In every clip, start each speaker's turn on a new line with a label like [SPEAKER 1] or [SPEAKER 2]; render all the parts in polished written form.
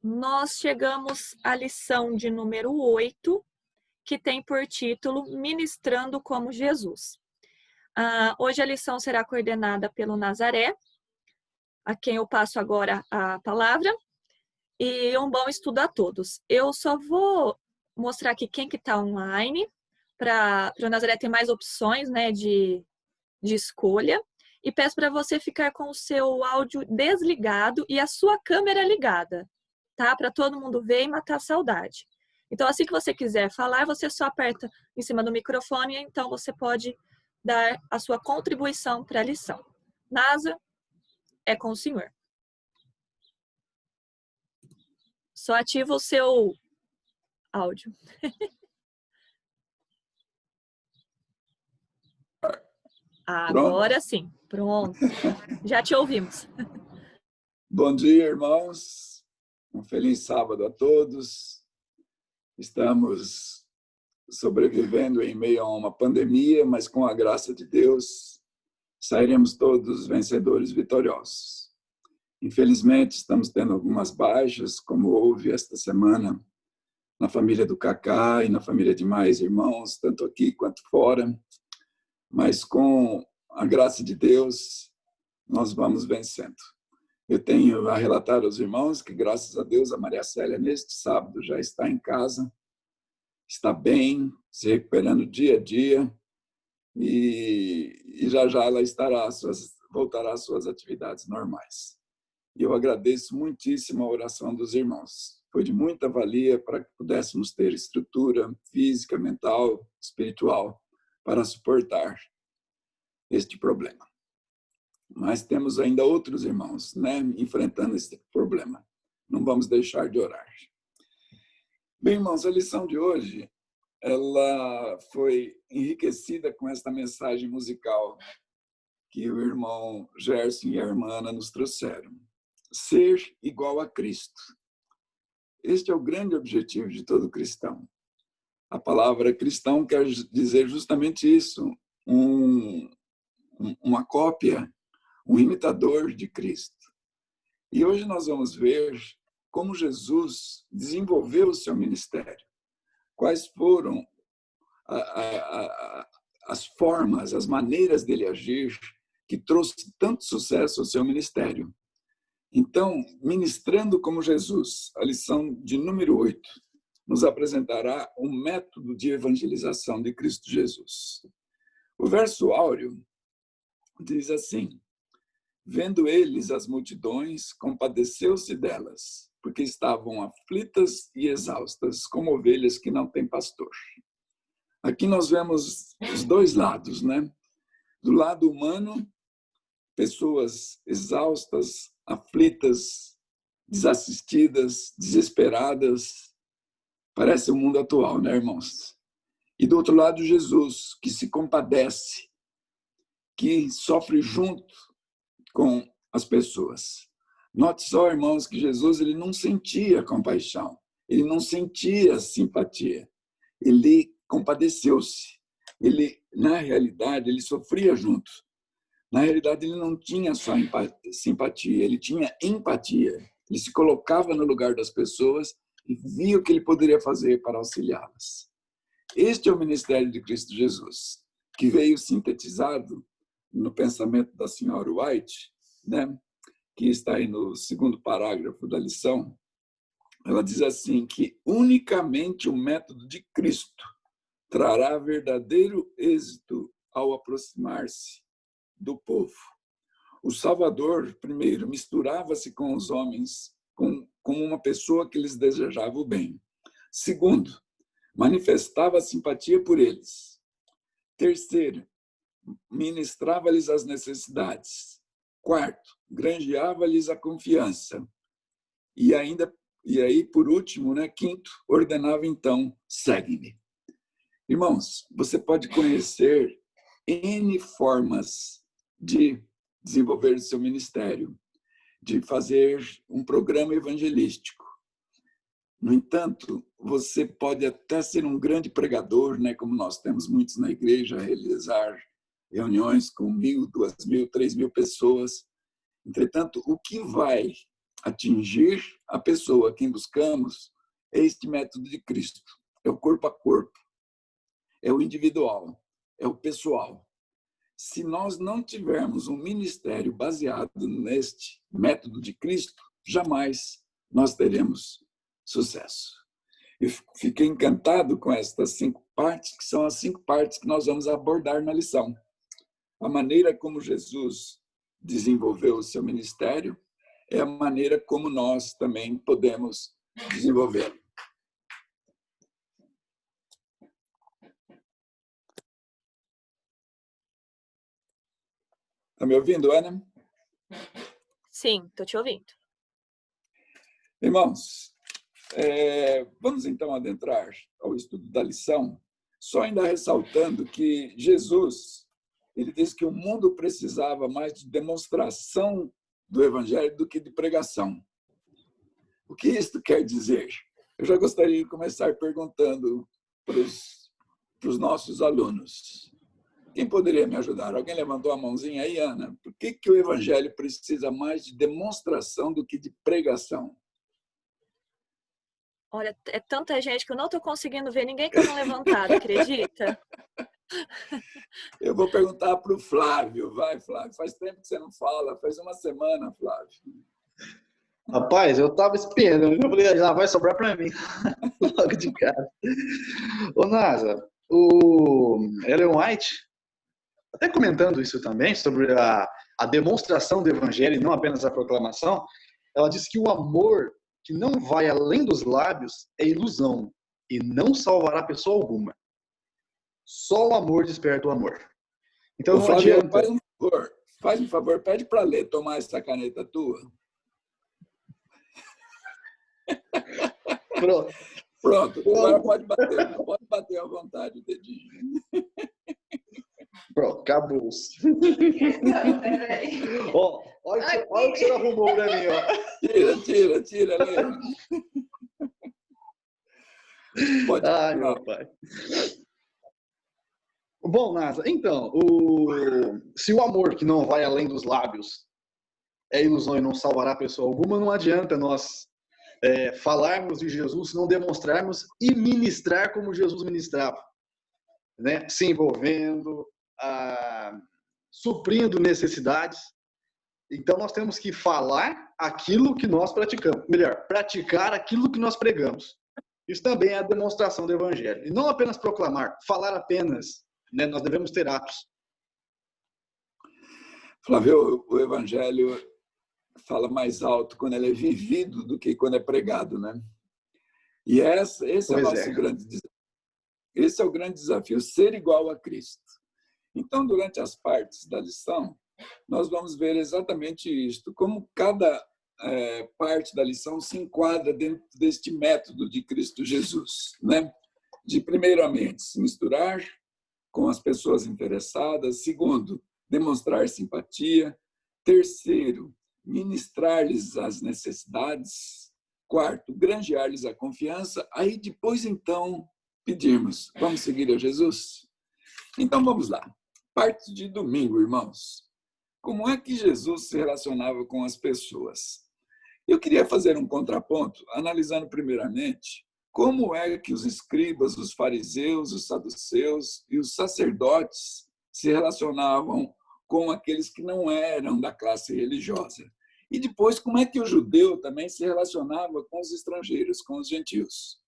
[SPEAKER 1] nós chegamos à lição de número 8, que tem por título Ministrando como Jesus. Hoje a lição será coordenada pelo Nazaré, a quem eu passo agora a palavra, e um bom estudo a todos. Eu só vou mostrar aqui quem que está online, para o Nazaré ter mais opções, né, de escolha, e peço para você ficar com o seu áudio desligado e a sua câmera ligada, tá? Para todo mundo ver e matar a saudade. Então, assim que você quiser falar, você só aperta em cima do microfone, então você pode dar a sua contribuição para a lição. Nasa, é com o senhor. Só ativa o seu áudio. Agora sim, pronto. Já te ouvimos.
[SPEAKER 2] Bom dia, irmãos. Um feliz sábado a todos. Estamos sobrevivendo em meio a uma pandemia, mas com a graça de Deus, sairemos todos vencedores vitoriosos. Infelizmente, estamos tendo algumas baixas, como houve esta semana na família do Cacá e na família de mais irmãos, tanto aqui quanto fora. Mas com a graça de Deus, nós vamos vencendo. Eu tenho a relatar aos irmãos que, graças a Deus, a Maria Célia, neste sábado, já está em casa, está bem, se recuperando dia a dia, e já já ela voltará às suas atividades normais. E eu agradeço muitíssimo a oração dos irmãos. Foi de muita valia para que pudéssemos ter estrutura física, mental, espiritual, para suportar este problema. Mas temos ainda outros irmãos, né, enfrentando esse problema. Não vamos deixar de orar. Bem, irmãos, a lição de hoje, ela foi enriquecida com esta mensagem musical que o irmão Gerson e a irmã Ana nos trouxeram. Ser igual a Cristo. Este é o grande objetivo de todo cristão. A palavra cristão quer dizer justamente isso, uma cópia, um imitador de Cristo. E hoje nós vamos ver como Jesus desenvolveu o seu ministério. Quais foram as formas, as maneiras dele agir que trouxe tanto sucesso ao seu ministério. Então, ministrando como Jesus, a lição de número 8, nos apresentará um método de evangelização de Cristo Jesus. O verso áureo diz assim: vendo eles as multidões, compadeceu-se delas, porque estavam aflitas e exaustas, como ovelhas que não têm pastor. Aqui nós vemos os dois lados, né? Do lado humano, pessoas exaustas, aflitas, desassistidas, desesperadas. Parece o mundo atual, né, irmãos? E do outro lado, Jesus, que se compadece, que sofre junto com as pessoas. Note só, irmãos, que Jesus ele não sentia compaixão, ele não sentia simpatia, ele compadeceu-se. Ele, na realidade, ele sofria junto. Na realidade, ele não tinha só simpatia, ele tinha empatia. Ele se colocava no lugar das pessoas e via o que ele poderia fazer para auxiliá-las. Este é o ministério de Cristo Jesus, que veio sintetizado no pensamento da senhora White, né, que está aí no segundo parágrafo da lição. Ela diz assim, que unicamente o método de Cristo trará verdadeiro êxito ao aproximar-se do povo. O Salvador, primeiro, misturava-se com os homens como uma pessoa que lhes desejava o bem. Segundo, manifestava simpatia por eles. Terceiro, ministrava-lhes as necessidades. Quarto, granjeava-lhes a confiança. E aí, por último, né, quinto, ordenava então, segue-me. Irmãos, você pode conhecer N formas de desenvolver o seu ministério, de fazer um programa evangelístico. No entanto, você pode até ser um grande pregador, né, como nós temos muitos na igreja, realizar reuniões com 1.000, 2.000, 3.000 pessoas. Entretanto, o que vai atingir a pessoa, quem buscamos, é este método de Cristo. É o corpo a corpo, é o individual, é o pessoal. Se nós não tivermos um ministério baseado neste método de Cristo, jamais nós teremos sucesso. Eu fiquei encantado com estas 5 partes, que são as 5 partes que nós vamos abordar na lição. A maneira como Jesus desenvolveu o seu ministério é a maneira como nós também podemos desenvolvê-lo. Está me ouvindo, Ana?
[SPEAKER 1] Sim, estou te ouvindo.
[SPEAKER 2] Irmãos, vamos então adentrar ao estudo da lição, só ainda ressaltando que Jesus, ele disse que o mundo precisava mais de demonstração do evangelho do que de pregação. O que isto quer dizer? Eu já gostaria de começar perguntando para os nossos alunos. Quem poderia me ajudar? Alguém levantou a mãozinha aí, Ana? Por que o evangelho precisa mais de demonstração do que de pregação?
[SPEAKER 1] Olha, é tanta gente que eu não estou conseguindo ver ninguém com a mão levantada, acredita?
[SPEAKER 2] Eu vou perguntar para o Flávio. Vai, Flávio. Faz tempo que você não fala. Faz uma semana, Flávio.
[SPEAKER 3] Rapaz, eu estava esperando. Eu falei, já vai sobrar para mim. Logo de cara. Ô, Nasa, o Ellen White, até comentando isso também, sobre a demonstração do evangelho e não apenas a proclamação, ela diz que o amor que não vai além dos lábios é ilusão e não salvará pessoa alguma. Só o amor desperta o amor. Então não
[SPEAKER 2] Flávio,
[SPEAKER 3] adianta.
[SPEAKER 2] Faz um favor, pede para ler, tomar essa caneta tua. Pronto, agora pode bater à vontade o dedinho.
[SPEAKER 3] Pronto, acabou. Ó, olha o que você arrumou para mim, ó.
[SPEAKER 2] Tira, lê. Pode.
[SPEAKER 3] Ai, meu pai. Bom, Nasa, então, se o amor que não vai além dos lábios é ilusão e não salvará pessoa alguma, não adianta nós falarmos de Jesus se não demonstrarmos e ministrar como Jesus ministrava, né? Se envolvendo, suprindo necessidades. Então, nós temos que falar aquilo que nós praticamos. Melhor, praticar aquilo que nós pregamos. Isso também é a demonstração do evangelho. E não apenas proclamar, falar apenas. Né? Nós devemos ter atos.
[SPEAKER 2] Flávio, o evangelho fala mais alto quando ele é vivido do que quando é pregado, né? E esse é o nosso grande desafio. Esse é o grande desafio, ser igual a Cristo. Então, durante as partes da lição, nós vamos ver exatamente isto, como cada parte da lição se enquadra dentro deste método de Cristo Jesus, né? De, primeiramente, se misturar com as pessoas interessadas. Segundo, demonstrar simpatia. Terceiro, ministrar-lhes as necessidades. Quarto, granjear-lhes a confiança. Aí depois, então, pedirmos, vamos seguir a Jesus? Então, vamos lá. Parte de domingo, irmãos. Como é que Jesus se relacionava com as pessoas? Eu queria fazer um contraponto, analisando primeiramente como é que os escribas, os fariseus, os saduceus e os sacerdotes se relacionavam com aqueles que não eram da classe religiosa. E depois, como é que o judeu também se relacionava com os estrangeiros, com os gentios.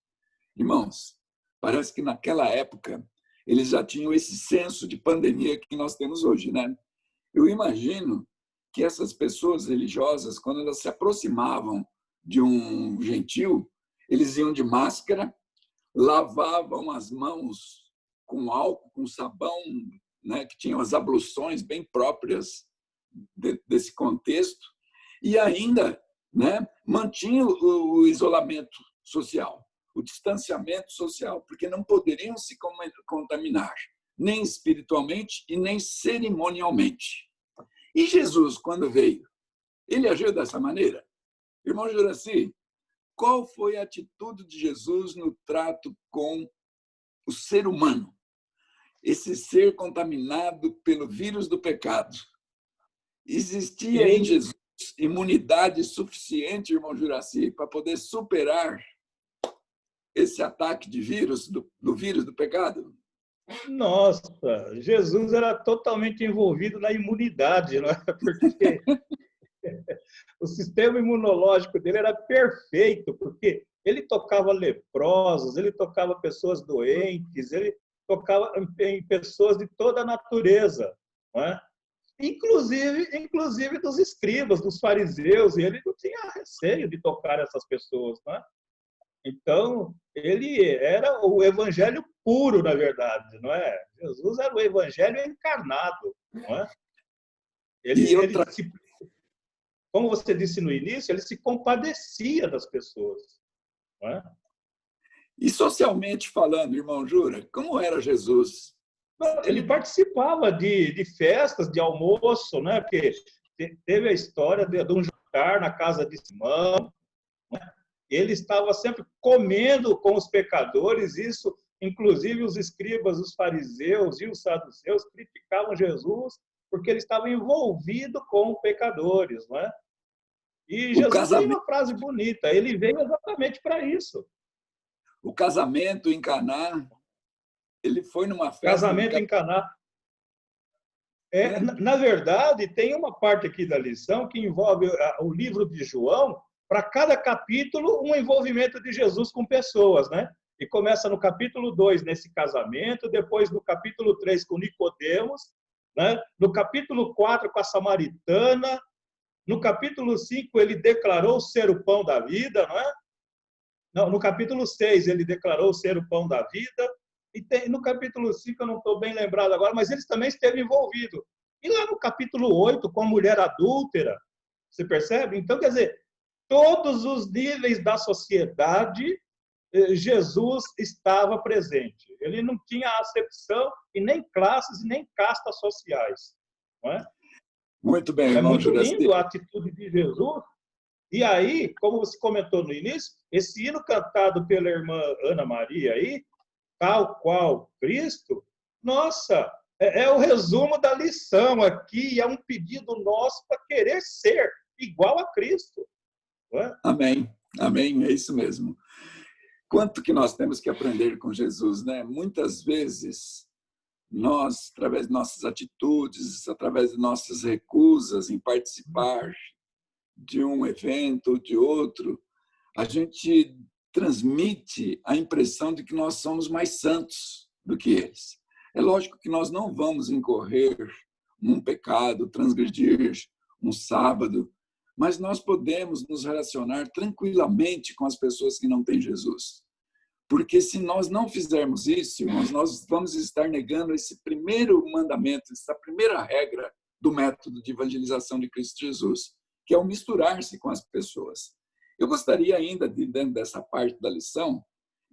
[SPEAKER 2] Irmãos, parece que naquela época eles já tinham esse senso de pandemia que nós temos hoje, né? Eu imagino que essas pessoas religiosas, quando elas se aproximavam de um gentil, eles iam de máscara, lavavam as mãos com álcool, com sabão, né, que tinham as abluções bem próprias desse contexto, e ainda, né, mantinham o isolamento social, o distanciamento social, porque não poderiam se contaminar, nem espiritualmente e nem cerimonialmente. E Jesus, quando veio, ele agiu dessa maneira? Irmão Juraci, qual foi a atitude de Jesus no trato com o ser humano? Esse ser contaminado pelo vírus do pecado. Existia em Jesus imunidade suficiente, irmão Juraci, para poder superar esse ataque de vírus, do vírus do pecado?
[SPEAKER 4] Nossa, Jesus era totalmente envolvido na imunidade, não é? Porque o sistema imunológico dele era perfeito, porque ele tocava leprosos, ele tocava pessoas doentes, ele tocava em pessoas de toda a natureza, não é? Inclusive dos escribas, dos fariseus, e ele não tinha receio de tocar essas pessoas, não é? Então, ele era o evangelho puro, na verdade, não é? Jesus era o evangelho encarnado, não é? Como você disse no início, ele se compadecia das pessoas, não é?
[SPEAKER 2] E socialmente falando, irmão Jura, como era Jesus?
[SPEAKER 4] Ele participava de festas, de almoço, né? Porque teve a história de um jantar na casa de Simão, né? Ele estava sempre comendo com os pecadores, isso, inclusive os escribas, os fariseus e os saduceus criticavam Jesus porque ele estava envolvido com pecadores, não é? E Jesus tem uma frase bonita, ele veio exatamente para isso.
[SPEAKER 2] O casamento em Caná, ele foi numa festa...
[SPEAKER 4] Casamento em Caná. Na verdade, tem uma parte aqui da lição que envolve o livro de João, para cada capítulo, um envolvimento de Jesus com pessoas, né? E começa no capítulo 2, nesse casamento, depois no capítulo 3, com Nicodemos, né? No capítulo 4, com a samaritana, no capítulo 5, ele declarou ser o pão da vida, não é? Não, no capítulo 6, ele declarou ser o pão da vida, e no capítulo 5, eu não estou bem lembrado agora, mas ele também esteve envolvido. E lá no capítulo 8, com a mulher adúltera, você percebe? Então, quer dizer, todos os níveis da sociedade, Jesus estava presente. Ele não tinha acepção e nem classes e nem castas sociais. Não é?
[SPEAKER 2] Muito bem, irmão.
[SPEAKER 4] É muito lindo a atitude de Jesus. E aí, como você comentou no início, esse hino cantado pela irmã Ana Maria aí, tal qual Cristo, nossa, é o resumo da lição aqui, é um pedido nosso para querer ser igual a Cristo. Não é?
[SPEAKER 2] Amém, amém, é isso mesmo. Quanto que nós temos que aprender com Jesus, né? Muitas vezes, nós, através de nossas atitudes, através de nossas recusas em participar de um evento ou de outro, a gente transmite a impressão de que nós somos mais santos do que eles. É lógico que nós não vamos incorrer num pecado, transgredir um sábado, mas nós podemos nos relacionar tranquilamente com as pessoas que não têm Jesus. Porque se nós não fizermos isso, irmãos, nós vamos estar negando esse primeiro mandamento, essa primeira regra do método de evangelização de Cristo Jesus, que é o misturar-se com as pessoas. Eu gostaria ainda, dentro dessa parte da lição,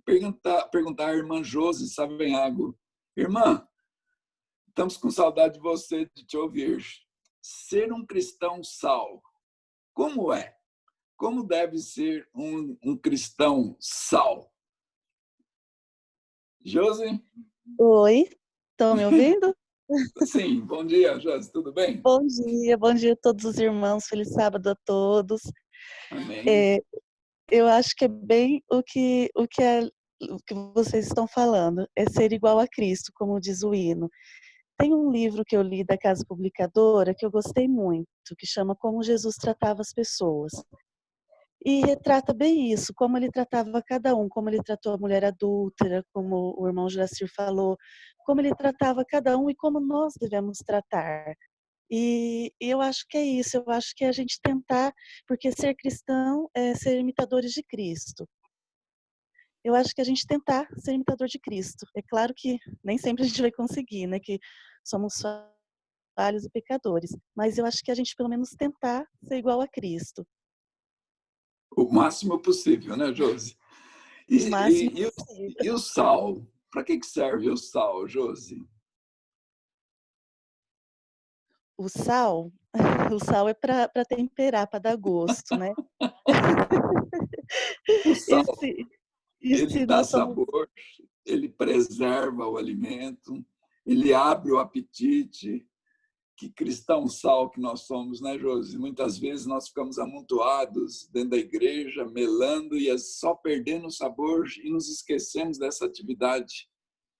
[SPEAKER 2] perguntar à irmã Josi Savenhago. Irmã, estamos com saudade de você, de te ouvir. Ser um cristão sal, como é? Como deve ser um cristão sal? Josi?
[SPEAKER 5] Oi, estão me ouvindo?
[SPEAKER 2] Sim, bom dia, Josi, tudo bem?
[SPEAKER 5] Bom dia a todos os irmãos, feliz sábado a todos.
[SPEAKER 2] Amém.
[SPEAKER 5] Eu acho que é bem o que vocês estão falando, é ser igual a Cristo, como diz o hino. Tem um livro que eu li da Casa Publicadora que eu gostei muito, que chama Como Jesus Tratava as Pessoas. E retrata bem isso, como ele tratava cada um, como ele tratou a mulher adúltera, como o irmão Juracir falou, como ele tratava cada um e como nós devemos tratar. E eu acho que é isso, eu acho que é a gente tentar, porque ser cristão é ser imitadores de Cristo. Eu acho que a gente tentar ser imitador de Cristo. É claro que nem sempre a gente vai conseguir, né? Que somos falhos e pecadores. Mas eu acho que a gente pelo menos tentar ser igual a Cristo.
[SPEAKER 2] O máximo possível, né, Josi? E o sal? Para que serve o sal, Josi?
[SPEAKER 5] O sal é para temperar, para dar gosto, né?
[SPEAKER 2] O sal, ele dá sabor, ele preserva o alimento, ele abre o apetite. Que cristão sal que nós somos, né, Josi? Muitas vezes nós ficamos amontoados dentro da igreja, melando e só perdendo o sabor e nos esquecemos dessa atividade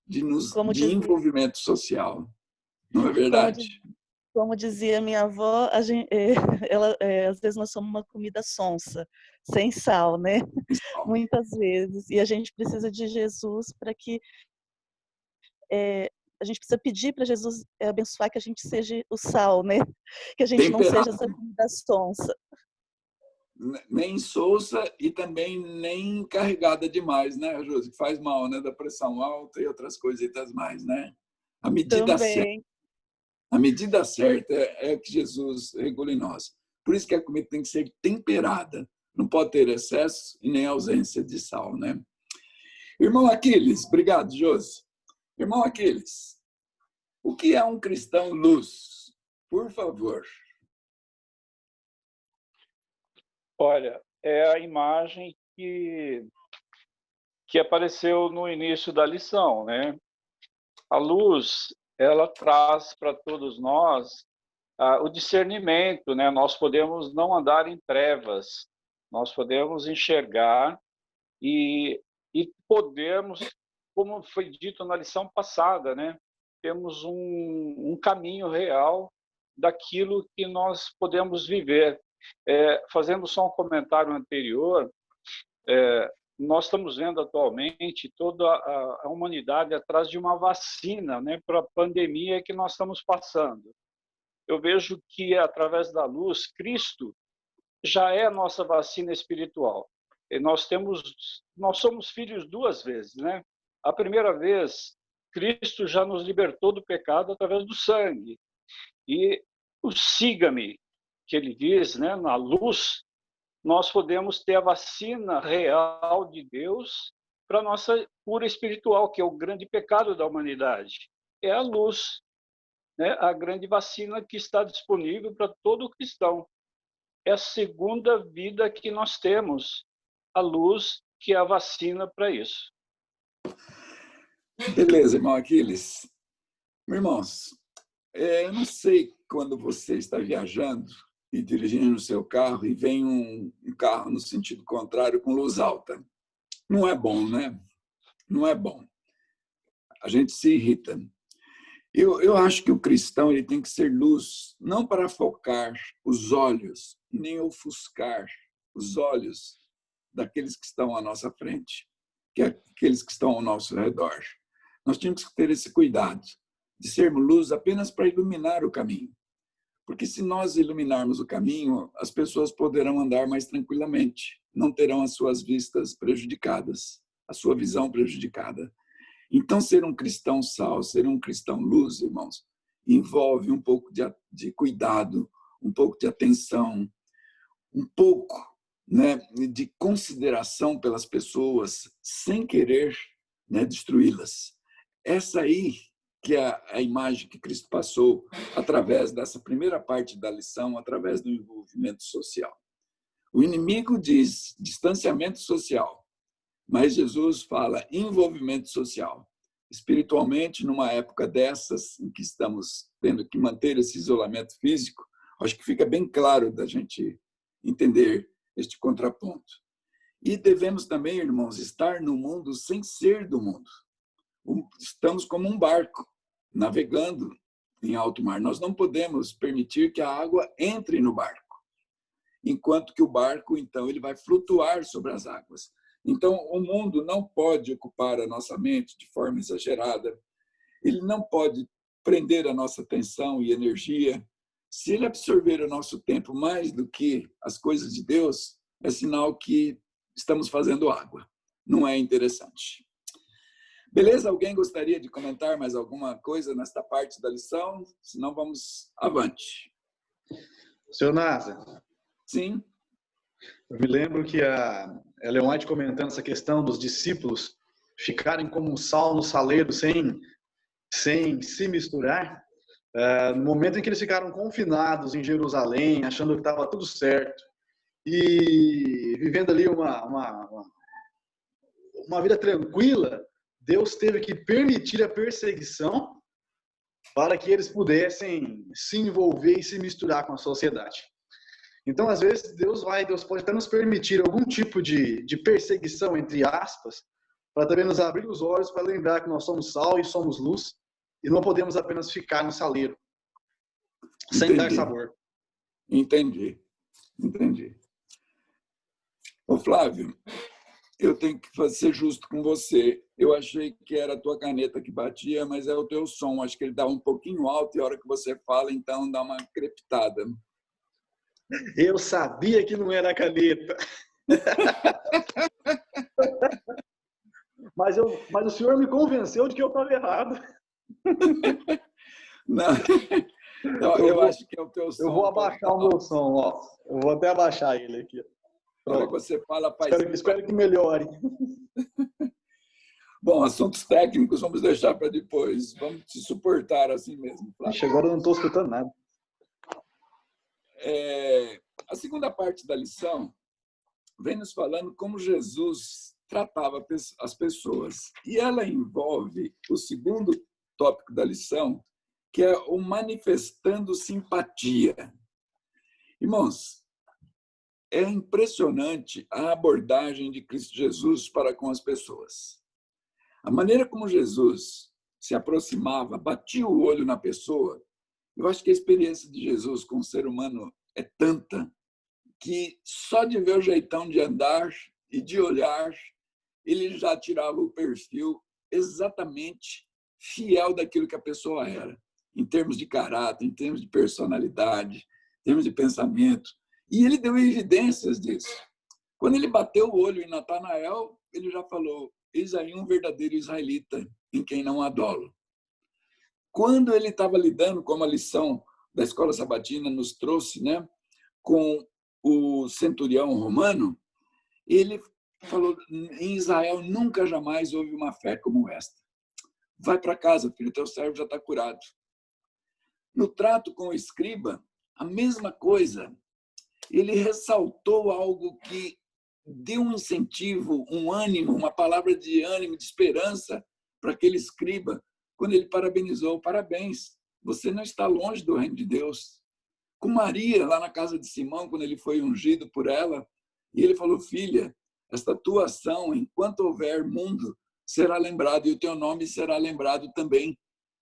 [SPEAKER 2] de envolvimento social. Não é verdade?
[SPEAKER 5] Como dizia minha avó, às vezes nós somos uma comida sonsa, sem sal, né? Muitas vezes. E a gente precisa de Jesus para que a gente precisa pedir para Jesus abençoar que a gente seja o sal, né? Que a gente não seja essa comida sonsa.
[SPEAKER 2] Nem sonsa e também nem carregada demais, né, Josi? Que faz mal, né? Da pressão alta e outras coisitas mais, né? A medida certa é o que Jesus regula em nós. Por isso que a comida tem que ser temperada. Não pode ter excesso e nem ausência de sal, né? Irmão Aquiles, obrigado, Josi. Irmão Aquiles, o que é um cristão luz? Por favor.
[SPEAKER 6] Olha, é a imagem que apareceu no início da lição, né? A luz, ela traz para todos nós o discernimento, né? Nós podemos não andar em trevas, nós podemos enxergar e podemos, como foi dito na lição passada, né? Temos um caminho real daquilo que nós podemos viver. Fazendo só um comentário anterior, nós estamos vendo atualmente toda a humanidade atrás de uma vacina, né, para a pandemia que nós estamos passando. Eu vejo que, através da luz, Cristo já é a nossa vacina espiritual. E nós somos filhos duas vezes, né? A primeira vez, Cristo já nos libertou do pecado através do sangue. E o siga-me, que ele diz, né, na luz, nós podemos ter a vacina real de Deus para a nossa cura espiritual, que é o grande pecado da humanidade. É a luz, né, a grande vacina que está disponível para todo cristão. É a segunda vida que nós temos, a luz, que é a vacina para isso.
[SPEAKER 2] Beleza, irmão Aquiles. Irmãos, eu não sei quando você está viajando e dirigindo o seu carro e vem um carro no sentido contrário com luz alta. Não é bom, né? Não é bom. A gente se irrita. Eu acho que o cristão ele tem que ser luz, não para focar os olhos, nem ofuscar os olhos daqueles que estão à nossa frente, que é aqueles que estão ao nosso redor. Nós temos que ter esse cuidado de sermos luz apenas para iluminar o caminho. Porque se nós iluminarmos o caminho, as pessoas poderão andar mais tranquilamente, não terão as suas vistas prejudicadas, a sua visão prejudicada. Então, ser um cristão sal, ser um cristão luz, irmãos, envolve um pouco de cuidado, um pouco de atenção, um pouco, né, de consideração pelas pessoas, sem querer, né, destruí-las. Essa aí que é a imagem que Cristo passou através dessa primeira parte da lição, através do envolvimento social. O inimigo diz distanciamento social, mas Jesus fala envolvimento social. Espiritualmente, numa época dessas, em que estamos tendo que manter esse isolamento físico, acho que fica bem claro da gente entender este contraponto. E devemos também, irmãos, estar no mundo sem ser do mundo. Estamos como um barco, navegando em alto mar. Nós não podemos permitir que a água entre no barco, enquanto que o barco, então, ele vai flutuar sobre as águas. Então, o mundo não pode ocupar a nossa mente de forma exagerada, ele não pode prender a nossa atenção e energia. Se ele absorver o nosso tempo mais do que as coisas de Deus, é sinal que estamos fazendo água. Não é interessante. Beleza? Alguém gostaria de comentar mais alguma coisa nesta parte da lição? Senão vamos avante.
[SPEAKER 3] Seu Nasa. Sim. Eu me lembro que a Ellen White comentando essa questão dos discípulos ficarem como um sal no saleiro sem se misturar, no momento em que eles ficaram confinados em Jerusalém, achando que estava tudo certo e vivendo ali uma vida tranquila, Deus teve que permitir a perseguição para que eles pudessem se envolver e se misturar com a sociedade. Então, às vezes, Deus pode até nos permitir algum tipo de perseguição, entre aspas, para também nos abrir os olhos para lembrar que nós somos sal e somos luz e não podemos apenas ficar no saleiro, sem dar sabor.
[SPEAKER 2] Entendi. Ô, Flávio, eu tenho que ser justo com você. Eu achei que era a tua caneta que batia, mas é o teu som. Acho que ele dá um pouquinho alto e a hora que você fala, então dá uma crepitada.
[SPEAKER 3] Eu sabia que não era a caneta. Mas o senhor me convenceu de que eu estava errado.
[SPEAKER 2] Não, eu acho que é o teu som.
[SPEAKER 3] Eu vou abaixar o meu som, ó. Eu vou até abaixar ele aqui.
[SPEAKER 2] Na hora que você fala,
[SPEAKER 3] Espero que melhore.
[SPEAKER 2] Bom, assuntos técnicos vamos deixar para depois. Vamos te suportar assim mesmo, Flávio.
[SPEAKER 3] Agora eu não estou escutando nada.
[SPEAKER 2] A segunda parte da lição vem nos falando como Jesus tratava as pessoas. E ela envolve o segundo tópico da lição, que é o manifestando simpatia. Irmãos, é impressionante a abordagem de Cristo Jesus para com as pessoas. A maneira como Jesus se aproximava, batia o olho na pessoa. Eu acho que a experiência de Jesus com o ser humano é tanta que só de ver o jeitão de andar e de olhar, ele já tirava o perfil exatamente fiel daquilo que a pessoa era, em termos de caráter, em termos de personalidade, em termos de pensamento. E ele deu evidências disso. Quando ele bateu o olho em Natanael, ele já falou: eis aí um verdadeiro israelita, em quem não há dolo. Quando ele estava lidando, como a lição da escola sabatina nos trouxe, né, com o centurião romano, ele falou: em Israel nunca jamais houve uma fé como esta. Vai para casa, filho, teu servo já está curado. No trato com o escriba, a mesma coisa. Ele ressaltou algo que deu um incentivo, um ânimo, uma palavra de ânimo, de esperança para aquele escriba, quando ele parabenizou: parabéns, você não está longe do reino de Deus. Com Maria, lá na casa de Simão, quando ele foi ungido por ela, e ele falou: filha, esta tua ação, enquanto houver mundo, será lembrado, e o teu nome será lembrado também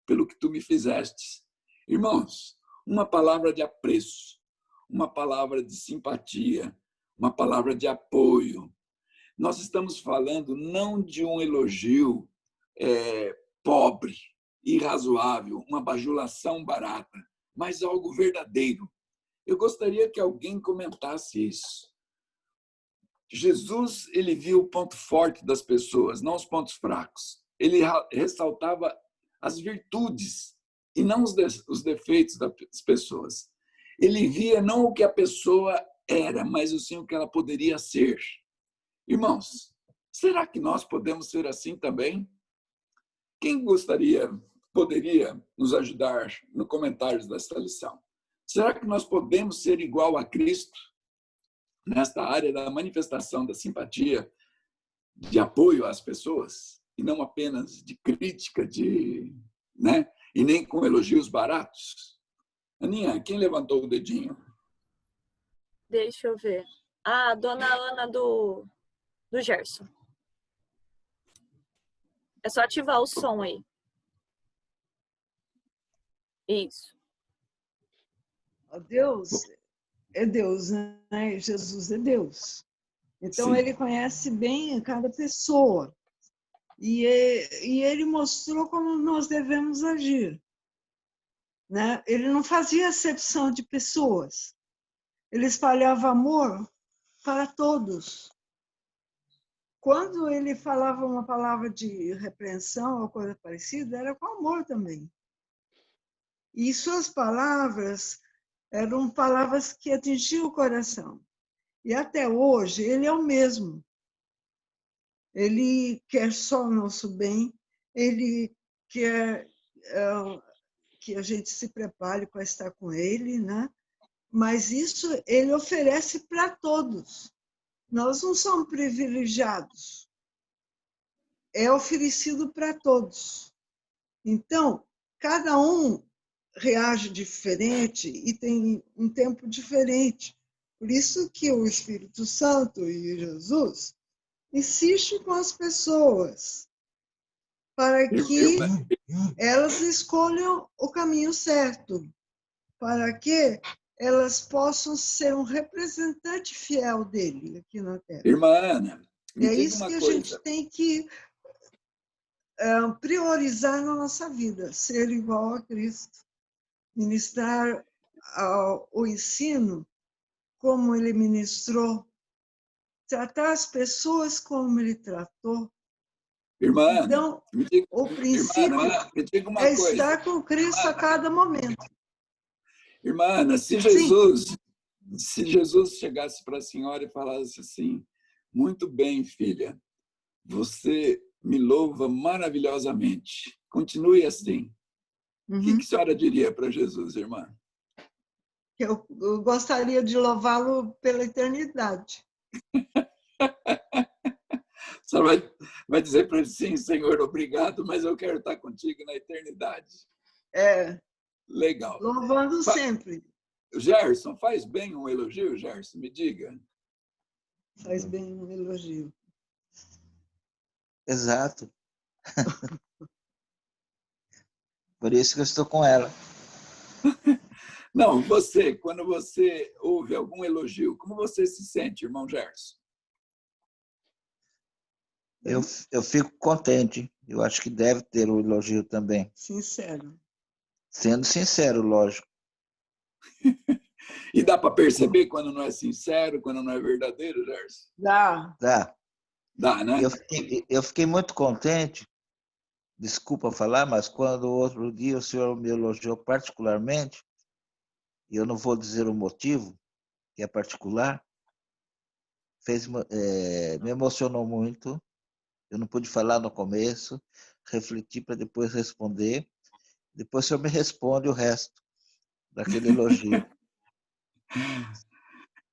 [SPEAKER 2] pelo que tu me fizestes. Irmãos, uma palavra de apreço, uma palavra de simpatia, uma palavra de apoio. Nós estamos falando não de um elogio pobre, irrazoável, uma bajulação barata, mas algo verdadeiro. Eu gostaria que alguém comentasse isso. Jesus, ele viu o ponto forte das pessoas, não os pontos fracos. Ele ressaltava as virtudes e não os defeitos das pessoas. Ele via não o que a pessoa era, mas sim o que ela poderia ser. Irmãos, será que nós podemos ser assim também? Quem poderia nos ajudar no comentário desta lição? Será que nós podemos ser igual a Cristo nesta área da manifestação da simpatia, de apoio às pessoas, e não apenas de crítica, né? E nem com elogios baratos? Aninha, quem levantou o dedinho?
[SPEAKER 1] Deixa eu ver. A dona Ana do Gerson. É só ativar o som aí. Isso.
[SPEAKER 7] Deus é Deus, né? Jesus é Deus. Então,
[SPEAKER 2] Sim.
[SPEAKER 7] Ele conhece bem cada pessoa. E Ele mostrou como nós devemos agir. Né? Ele não fazia acepção de pessoas. Ele espalhava amor para todos. Quando ele falava uma palavra de repreensão ou coisa parecida, era com amor também. E suas palavras eram palavras que atingiam o coração. E até hoje, ele é o mesmo. Ele quer só o nosso bem, ele quer que a gente se prepare para estar com ele, né? Mas isso ele oferece para todos. Nós não somos privilegiados. É oferecido para todos. Então, cada um reage diferente e tem um tempo diferente. Por isso que o Espírito Santo e Jesus insistem com as pessoas para que elas escolham o caminho certo, para que elas possam ser um representante fiel dele aqui na Terra.
[SPEAKER 2] Irmã Ana, me
[SPEAKER 7] É
[SPEAKER 2] diga
[SPEAKER 7] isso
[SPEAKER 2] uma
[SPEAKER 7] que a
[SPEAKER 2] coisa.
[SPEAKER 7] gente tem que priorizar na nossa vida, ser igual a Cristo, ministrar o ensino como ele ministrou, tratar as pessoas como ele tratou.
[SPEAKER 2] Irmã Ana,
[SPEAKER 7] Então, o
[SPEAKER 2] irmã
[SPEAKER 7] princípio
[SPEAKER 2] Ana, me diga uma
[SPEAKER 7] é
[SPEAKER 2] coisa.
[SPEAKER 7] estar com Cristo a cada momento.
[SPEAKER 2] Irmã Ana, se
[SPEAKER 7] Sim.
[SPEAKER 2] Jesus chegasse para a senhora e falasse assim, muito bem, filha, você me louva maravilhosamente, continue assim. O que a senhora diria para Jesus, irmã?
[SPEAKER 7] Eu gostaria de louvá-lo pela eternidade.
[SPEAKER 2] A senhora vai dizer para ele, sim, Senhor, obrigado, mas eu quero estar contigo na eternidade.
[SPEAKER 7] É.
[SPEAKER 2] Legal.
[SPEAKER 7] Louvando sempre.
[SPEAKER 2] Gerson, faz bem um elogio, Gerson? Me diga.
[SPEAKER 7] Faz bem um elogio.
[SPEAKER 8] Exato. Por isso que eu estou com ela.
[SPEAKER 2] Não, quando você ouve algum elogio, como você se sente, irmão Gerson?
[SPEAKER 8] Eu fico contente. Eu acho que deve ter o elogio também.
[SPEAKER 7] Sincero.
[SPEAKER 8] Sendo sincero, lógico.
[SPEAKER 2] E dá para perceber quando não é sincero, quando não é verdadeiro, Gerson?
[SPEAKER 7] Dá.
[SPEAKER 2] Dá, né?
[SPEAKER 8] Eu fiquei muito contente, desculpa falar, mas quando outro dia o senhor me elogiou particularmente, e eu não vou dizer o motivo, que é particular, me emocionou muito. Eu não pude falar no começo, refleti para depois responder. Depois o senhor me responde o resto daquele elogio.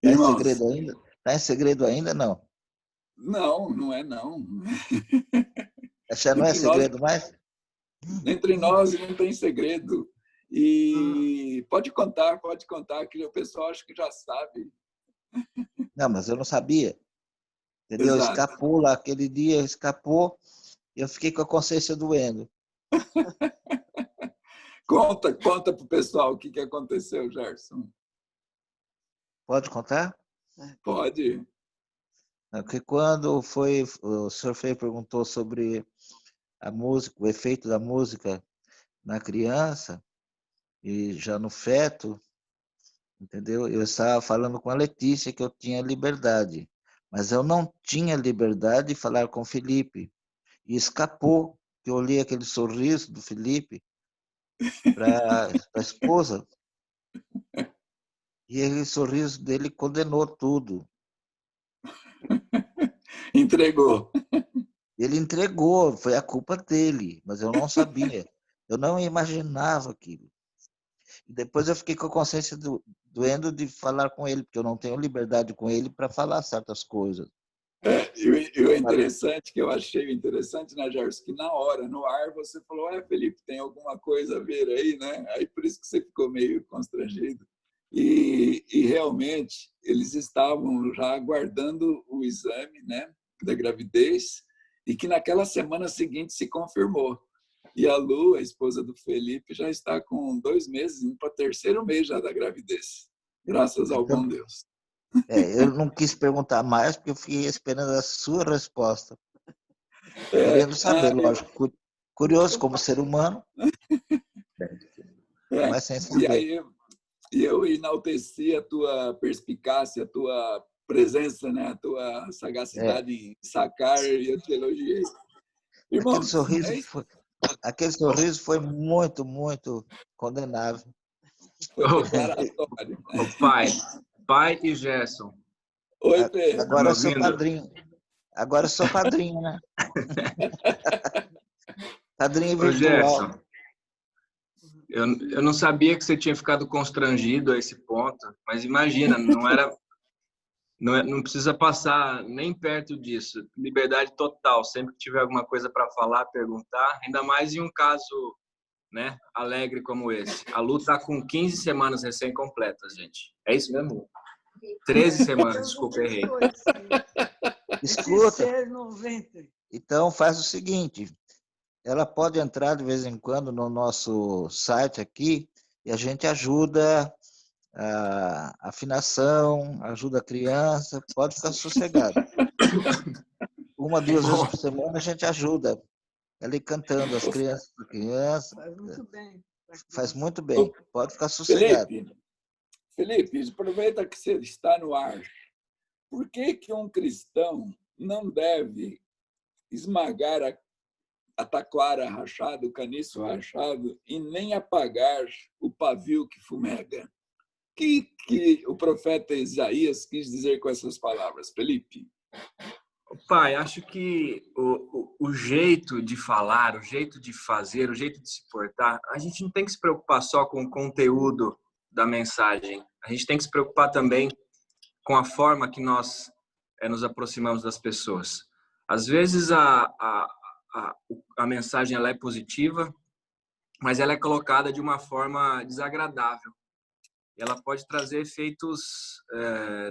[SPEAKER 8] Está em segredo ainda? Está em segredo ainda, não?
[SPEAKER 2] Não, não é não.
[SPEAKER 8] Já não é segredo mais?
[SPEAKER 2] Entre nós não tem segredo. E pode contar, que o pessoal acho que já sabe.
[SPEAKER 8] Não, mas eu não sabia. Entendeu?
[SPEAKER 2] Exato.
[SPEAKER 8] Escapou lá, aquele dia escapou, e eu fiquei com a consciência doendo.
[SPEAKER 2] Conta para o pessoal o que aconteceu, Gerson.
[SPEAKER 8] Pode contar?
[SPEAKER 2] Pode.
[SPEAKER 8] Porque quando o senhor Frei perguntou sobre a música, o efeito da música na criança e já no feto, entendeu? Eu estava falando com a Letícia que eu tinha liberdade, mas eu não tinha liberdade de falar com o Felipe. E escapou, que eu olhei aquele sorriso do Felipe para a esposa, e aquele sorriso dele condenou tudo.
[SPEAKER 2] Entregou.
[SPEAKER 8] Ele entregou, foi a culpa dele, mas eu não sabia. Eu não imaginava aquilo. E depois eu fiquei com a consciência doendo de falar com ele, porque eu não tenho liberdade com ele para falar certas coisas.
[SPEAKER 2] E o interessante, que eu achei interessante, né, Gerson, que na hora, no ar, você falou, Felipe, tem alguma coisa a ver aí, né? Aí por isso que você ficou meio constrangido. E realmente, eles estavam já aguardando o exame, né, da gravidez, e que naquela semana seguinte se confirmou. E a Lu, a esposa do Felipe, já está com 2 meses, indo para o 3º mês já da gravidez. Graças ao bom Deus.
[SPEAKER 8] Eu não quis perguntar mais, porque eu fiquei esperando a sua resposta. Querendo saber, lógico. Curioso como ser humano. Mas sem saber.
[SPEAKER 2] E aí eu enalteci a tua perspicácia, a tua presença, né? A tua sagacidade em sacar, e eu te elogiei. Irmão,
[SPEAKER 8] aquele sorriso foi muito, muito condenável.
[SPEAKER 2] Foi declaratório.
[SPEAKER 9] Pai e Gerson.
[SPEAKER 2] Oi, Pedro.
[SPEAKER 8] Agora eu sou padrinho. Agora eu sou padrinho, né? Padrinho virtual.
[SPEAKER 9] Gerson, eu não sabia que você tinha ficado constrangido a esse ponto, mas imagina, não precisa passar nem perto disso. Liberdade total, sempre que tiver alguma coisa para falar, perguntar, ainda mais em um caso, né, alegre como esse. A Lu está com 15 semanas recém-completas, gente. É isso mesmo? 13 semanas, desculpa, errei.
[SPEAKER 8] Escuta. Então faz o seguinte, ela pode entrar de vez em quando no nosso site aqui e a gente ajuda a afinação, ajuda a criança, pode ficar sossegado. 1, 2 vezes por semana a gente ajuda ela ir cantando as crianças para criança.
[SPEAKER 7] Faz muito bem.
[SPEAKER 8] Faz muito bem, pode ficar sossegado.
[SPEAKER 2] Felipe, aproveita que você está no ar. Por que um cristão não deve esmagar a taquara rachada, o caniço rachado, e nem apagar o pavio que fumega? Que o profeta Isaías quis dizer com essas palavras, Felipe?
[SPEAKER 9] Pai, acho que o jeito de falar, o jeito de fazer, o jeito de se portar, a gente não tem que se preocupar só com o conteúdo da mensagem. A gente tem que se preocupar também com a forma que nós nos aproximamos das pessoas. Às vezes a mensagem ela é positiva, mas ela é colocada de uma forma desagradável. E ela pode trazer efeitos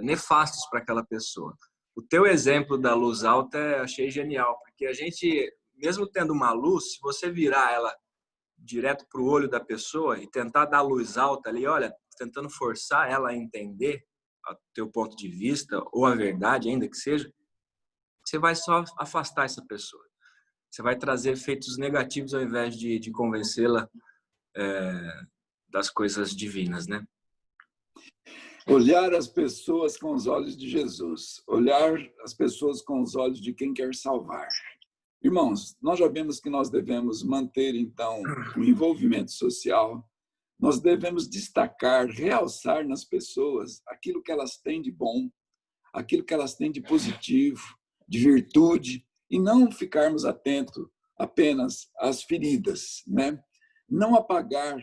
[SPEAKER 9] nefastos para aquela pessoa. O teu exemplo da luz alta eu achei genial, porque a gente, mesmo tendo uma luz, se você virar ela direto para o olho da pessoa e tentar dar luz alta ali, olha, tentando forçar ela a entender o teu ponto de vista, ou a verdade ainda que seja, você vai só afastar essa pessoa. Você vai trazer efeitos negativos ao invés de convencê-la das coisas divinas, né?
[SPEAKER 2] Olhar as pessoas com os olhos de Jesus. Olhar as pessoas com os olhos de quem quer salvar. Irmãos, nós já vimos que nós devemos manter, então, o envolvimento social. Nós devemos destacar, realçar nas pessoas aquilo que elas têm de bom, aquilo que elas têm de positivo, de virtude, e não ficarmos atentos apenas às feridas, né? Não apagar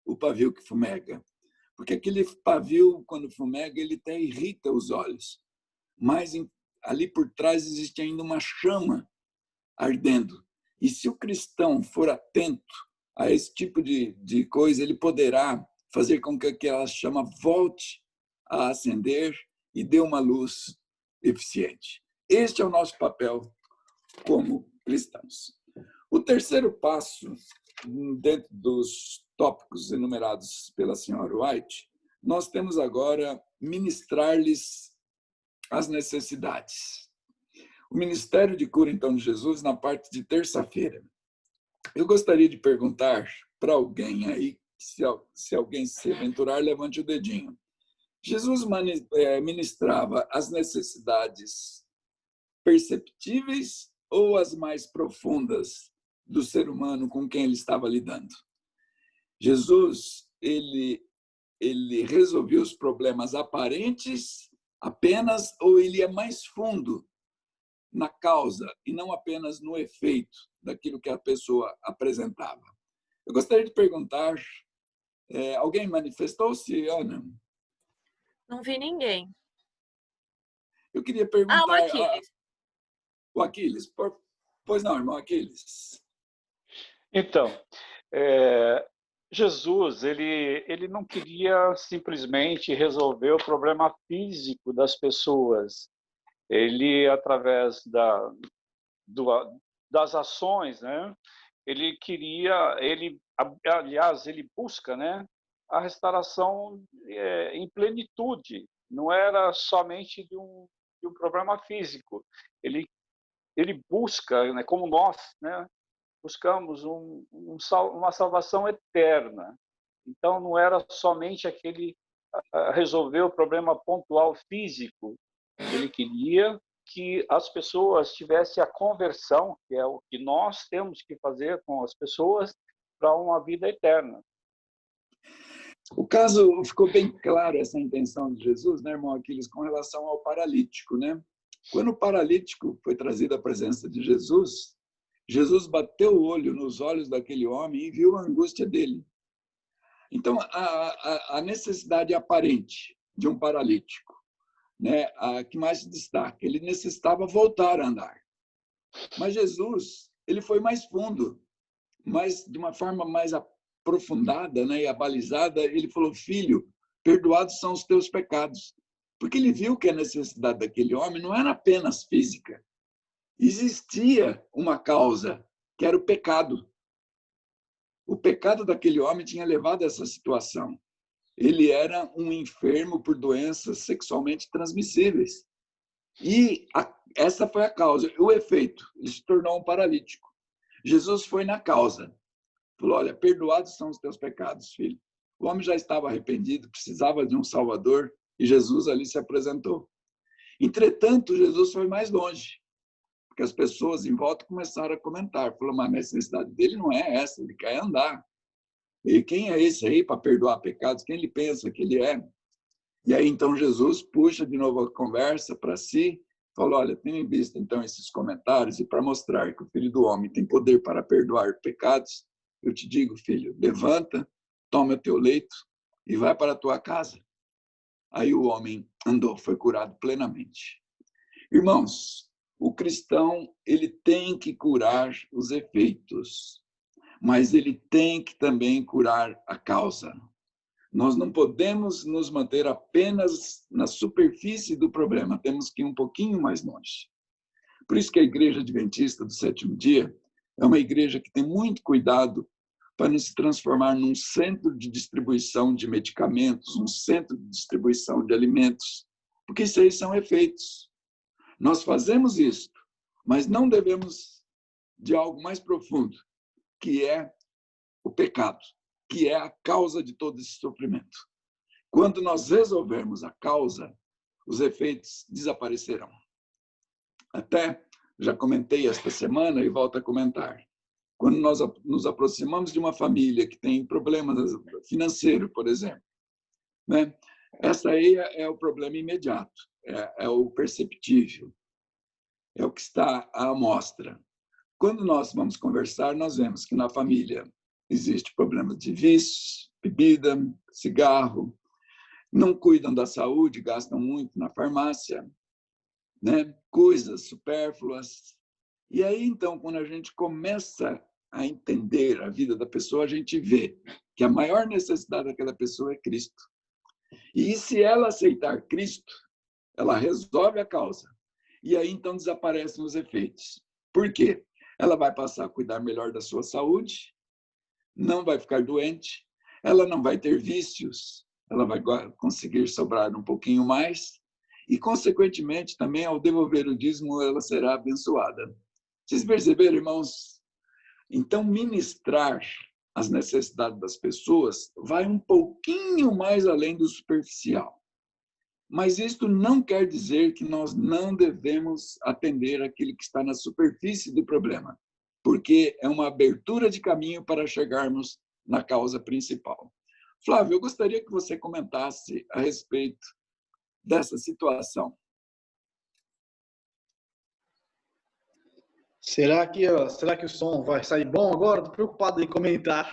[SPEAKER 2] o pavio que fumega. Porque aquele pavio, quando fumega, ele até irrita os olhos. Mas ali por trás existe ainda uma chama ardendo. E se o cristão for atento a esse tipo de coisa, ele poderá fazer com que aquela chama volte a acender e dê uma luz eficiente. Este é o nosso papel como cristãos. O terceiro passo, dentro dos tópicos enumerados pela senhora White, nós temos agora ministrar-lhes as necessidades. O Ministério de Cura, então, de Jesus, na parte de terça-feira. Eu gostaria de perguntar para alguém aí, se alguém se aventurar, levante o dedinho. Jesus ministrava as necessidades perceptíveis ou as mais profundas do ser humano com quem ele estava lidando? Jesus, ele resolvia os problemas aparentes apenas, ou ele ia mais fundo na causa e não apenas no efeito daquilo que a pessoa apresentava? Eu gostaria de perguntar, alguém manifestou-se, Ana?
[SPEAKER 1] Não vi ninguém.
[SPEAKER 2] Eu queria perguntar...
[SPEAKER 1] o Aquiles.
[SPEAKER 2] O Aquiles. Pois não, irmão Aquiles.
[SPEAKER 6] Então, Jesus, ele não queria simplesmente resolver o problema físico das pessoas. Ele, através das ações, né? Ele busca, né? A restauração em plenitude. Não era somente de um problema físico. Ele busca, né? Como nós, né? Buscamos uma salvação eterna. Então, não era somente resolver o problema pontual físico. Ele queria que as pessoas tivessem a conversão, que é o que nós temos que fazer com as pessoas, para uma vida eterna.
[SPEAKER 2] O caso, ficou bem claro essa intenção de Jesus, né, irmão Aquiles, com relação ao paralítico, né? Quando o paralítico foi trazido à presença de Jesus, Jesus bateu o olho nos olhos daquele homem e viu a angústia dele. Então, a necessidade aparente de um paralítico, né, a que mais se destaca, ele necessitava voltar a andar. Mas Jesus, ele foi mais fundo, de uma forma mais aprofundada, né, e abalizada, ele falou: filho, perdoados são os teus pecados. Porque ele viu que a necessidade daquele homem não era apenas física. Existia uma causa, que era o pecado. O pecado daquele homem tinha levado a essa situação. Ele era um enfermo por doenças sexualmente transmissíveis. E essa foi a causa. O efeito, ele se tornou um paralítico. Jesus foi na causa. Falou: olha, perdoados são os teus pecados, filho. O homem já estava arrependido, precisava de um Salvador, e Jesus ali se apresentou. Entretanto, Jesus foi mais longe, porque as pessoas em volta começaram a comentar. Falou: mas a necessidade dele não é essa, ele quer andar. E quem é esse aí para perdoar pecados? Quem ele pensa que ele é? E aí, então, Jesus puxa de novo a conversa para si, falou: olha, tendo em vista, então, esses comentários, e para mostrar que o Filho do Homem tem poder para perdoar pecados, eu te digo, filho, levanta, toma o teu leito e vai para a tua casa. Aí o homem andou, foi curado plenamente. Irmãos, o cristão, ele tem que curar os efeitos, mas ele tem que também curar a causa. Nós não podemos nos manter apenas na superfície do problema, temos que ir um pouquinho mais longe. Por isso que a Igreja Adventista do Sétimo Dia é uma igreja que tem muito cuidado para não se transformar num centro de distribuição de medicamentos, um centro de distribuição de alimentos, porque isso aí são efeitos. Nós fazemos isso, mas não devemos de algo mais profundo, que é o pecado, que é a causa de todo esse sofrimento. Quando nós resolvermos a causa, os efeitos desaparecerão. Até já comentei esta semana e volto a comentar. Quando nós nos aproximamos de uma família que tem problemas financeiros, por exemplo, né? Essa aí é o problema imediato, é o perceptível, é o que está à mostra. Quando nós vamos conversar, nós vemos que na família existe problemas de vícios, bebida, cigarro, não cuidam da saúde, gastam muito na farmácia, né? Coisas supérfluas. E aí, então, quando a gente começa a entender a vida da pessoa, a gente vê que a maior necessidade daquela pessoa é Cristo. E se ela aceitar Cristo, ela resolve a causa. E aí, então, desaparecem os efeitos. Por quê? Ela vai passar a cuidar melhor da sua saúde, não vai ficar doente, ela não vai ter vícios, ela vai conseguir sobrar um pouquinho mais e, consequentemente, também, ao devolver o dízimo, ela será abençoada. Vocês perceberam, irmãos? Então, ministrar as necessidades das pessoas vai um pouquinho mais além do superficial. Mas isto não quer dizer que nós não devemos atender aquilo que está na superfície do problema, porque é uma abertura de caminho para chegarmos na causa principal. Flávio, eu gostaria que você comentasse a respeito dessa situação.
[SPEAKER 3] Será que o som vai sair bom agora? Estou preocupado em comentar.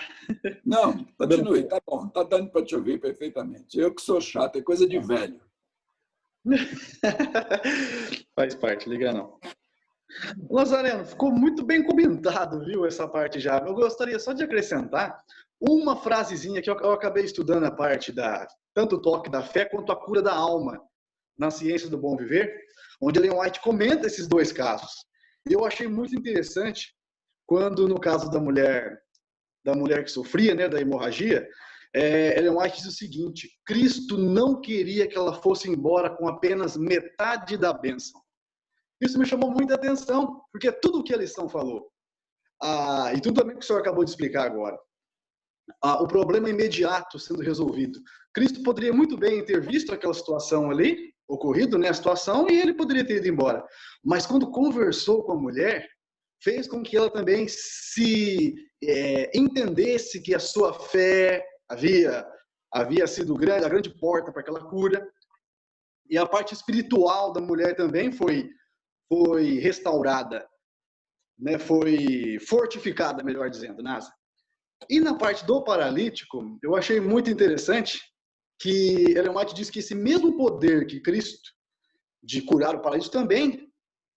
[SPEAKER 2] Não, continue, tá bom, tá dando para te ouvir perfeitamente. Eu que sou chato, é coisa de velho.
[SPEAKER 3] Faz parte, liga não. Nazareno, ficou muito bem comentado, viu, essa parte já. Eu gostaria só de acrescentar uma frasezinha que eu acabei estudando a parte tanto o toque da fé quanto a cura da alma na Ciência do Bom Viver, onde Ellen White comenta esses dois casos. E eu achei muito interessante quando, no caso da mulher que sofria, né, da hemorragia, Ellen White diz o seguinte: Cristo não queria que ela fosse embora com apenas metade da bênção. Isso me chamou muita atenção, porque tudo o que a lição falou, e tudo também que o senhor acabou de explicar agora, o problema imediato sendo resolvido. Cristo poderia muito bem ter visto aquela situação ali, ocorrido, né, a situação, e ele poderia ter ido embora. Mas quando conversou com a mulher, fez com que ela também se entendesse que a sua fé havia sido grande, a grande porta para aquela cura. E a parte espiritual da mulher também foi restaurada, né, foi fortificada, melhor dizendo, Nasa. E na parte do paralítico, eu achei muito interessante que Ellen White diz que esse mesmo poder que Cristo de curar o paralítico também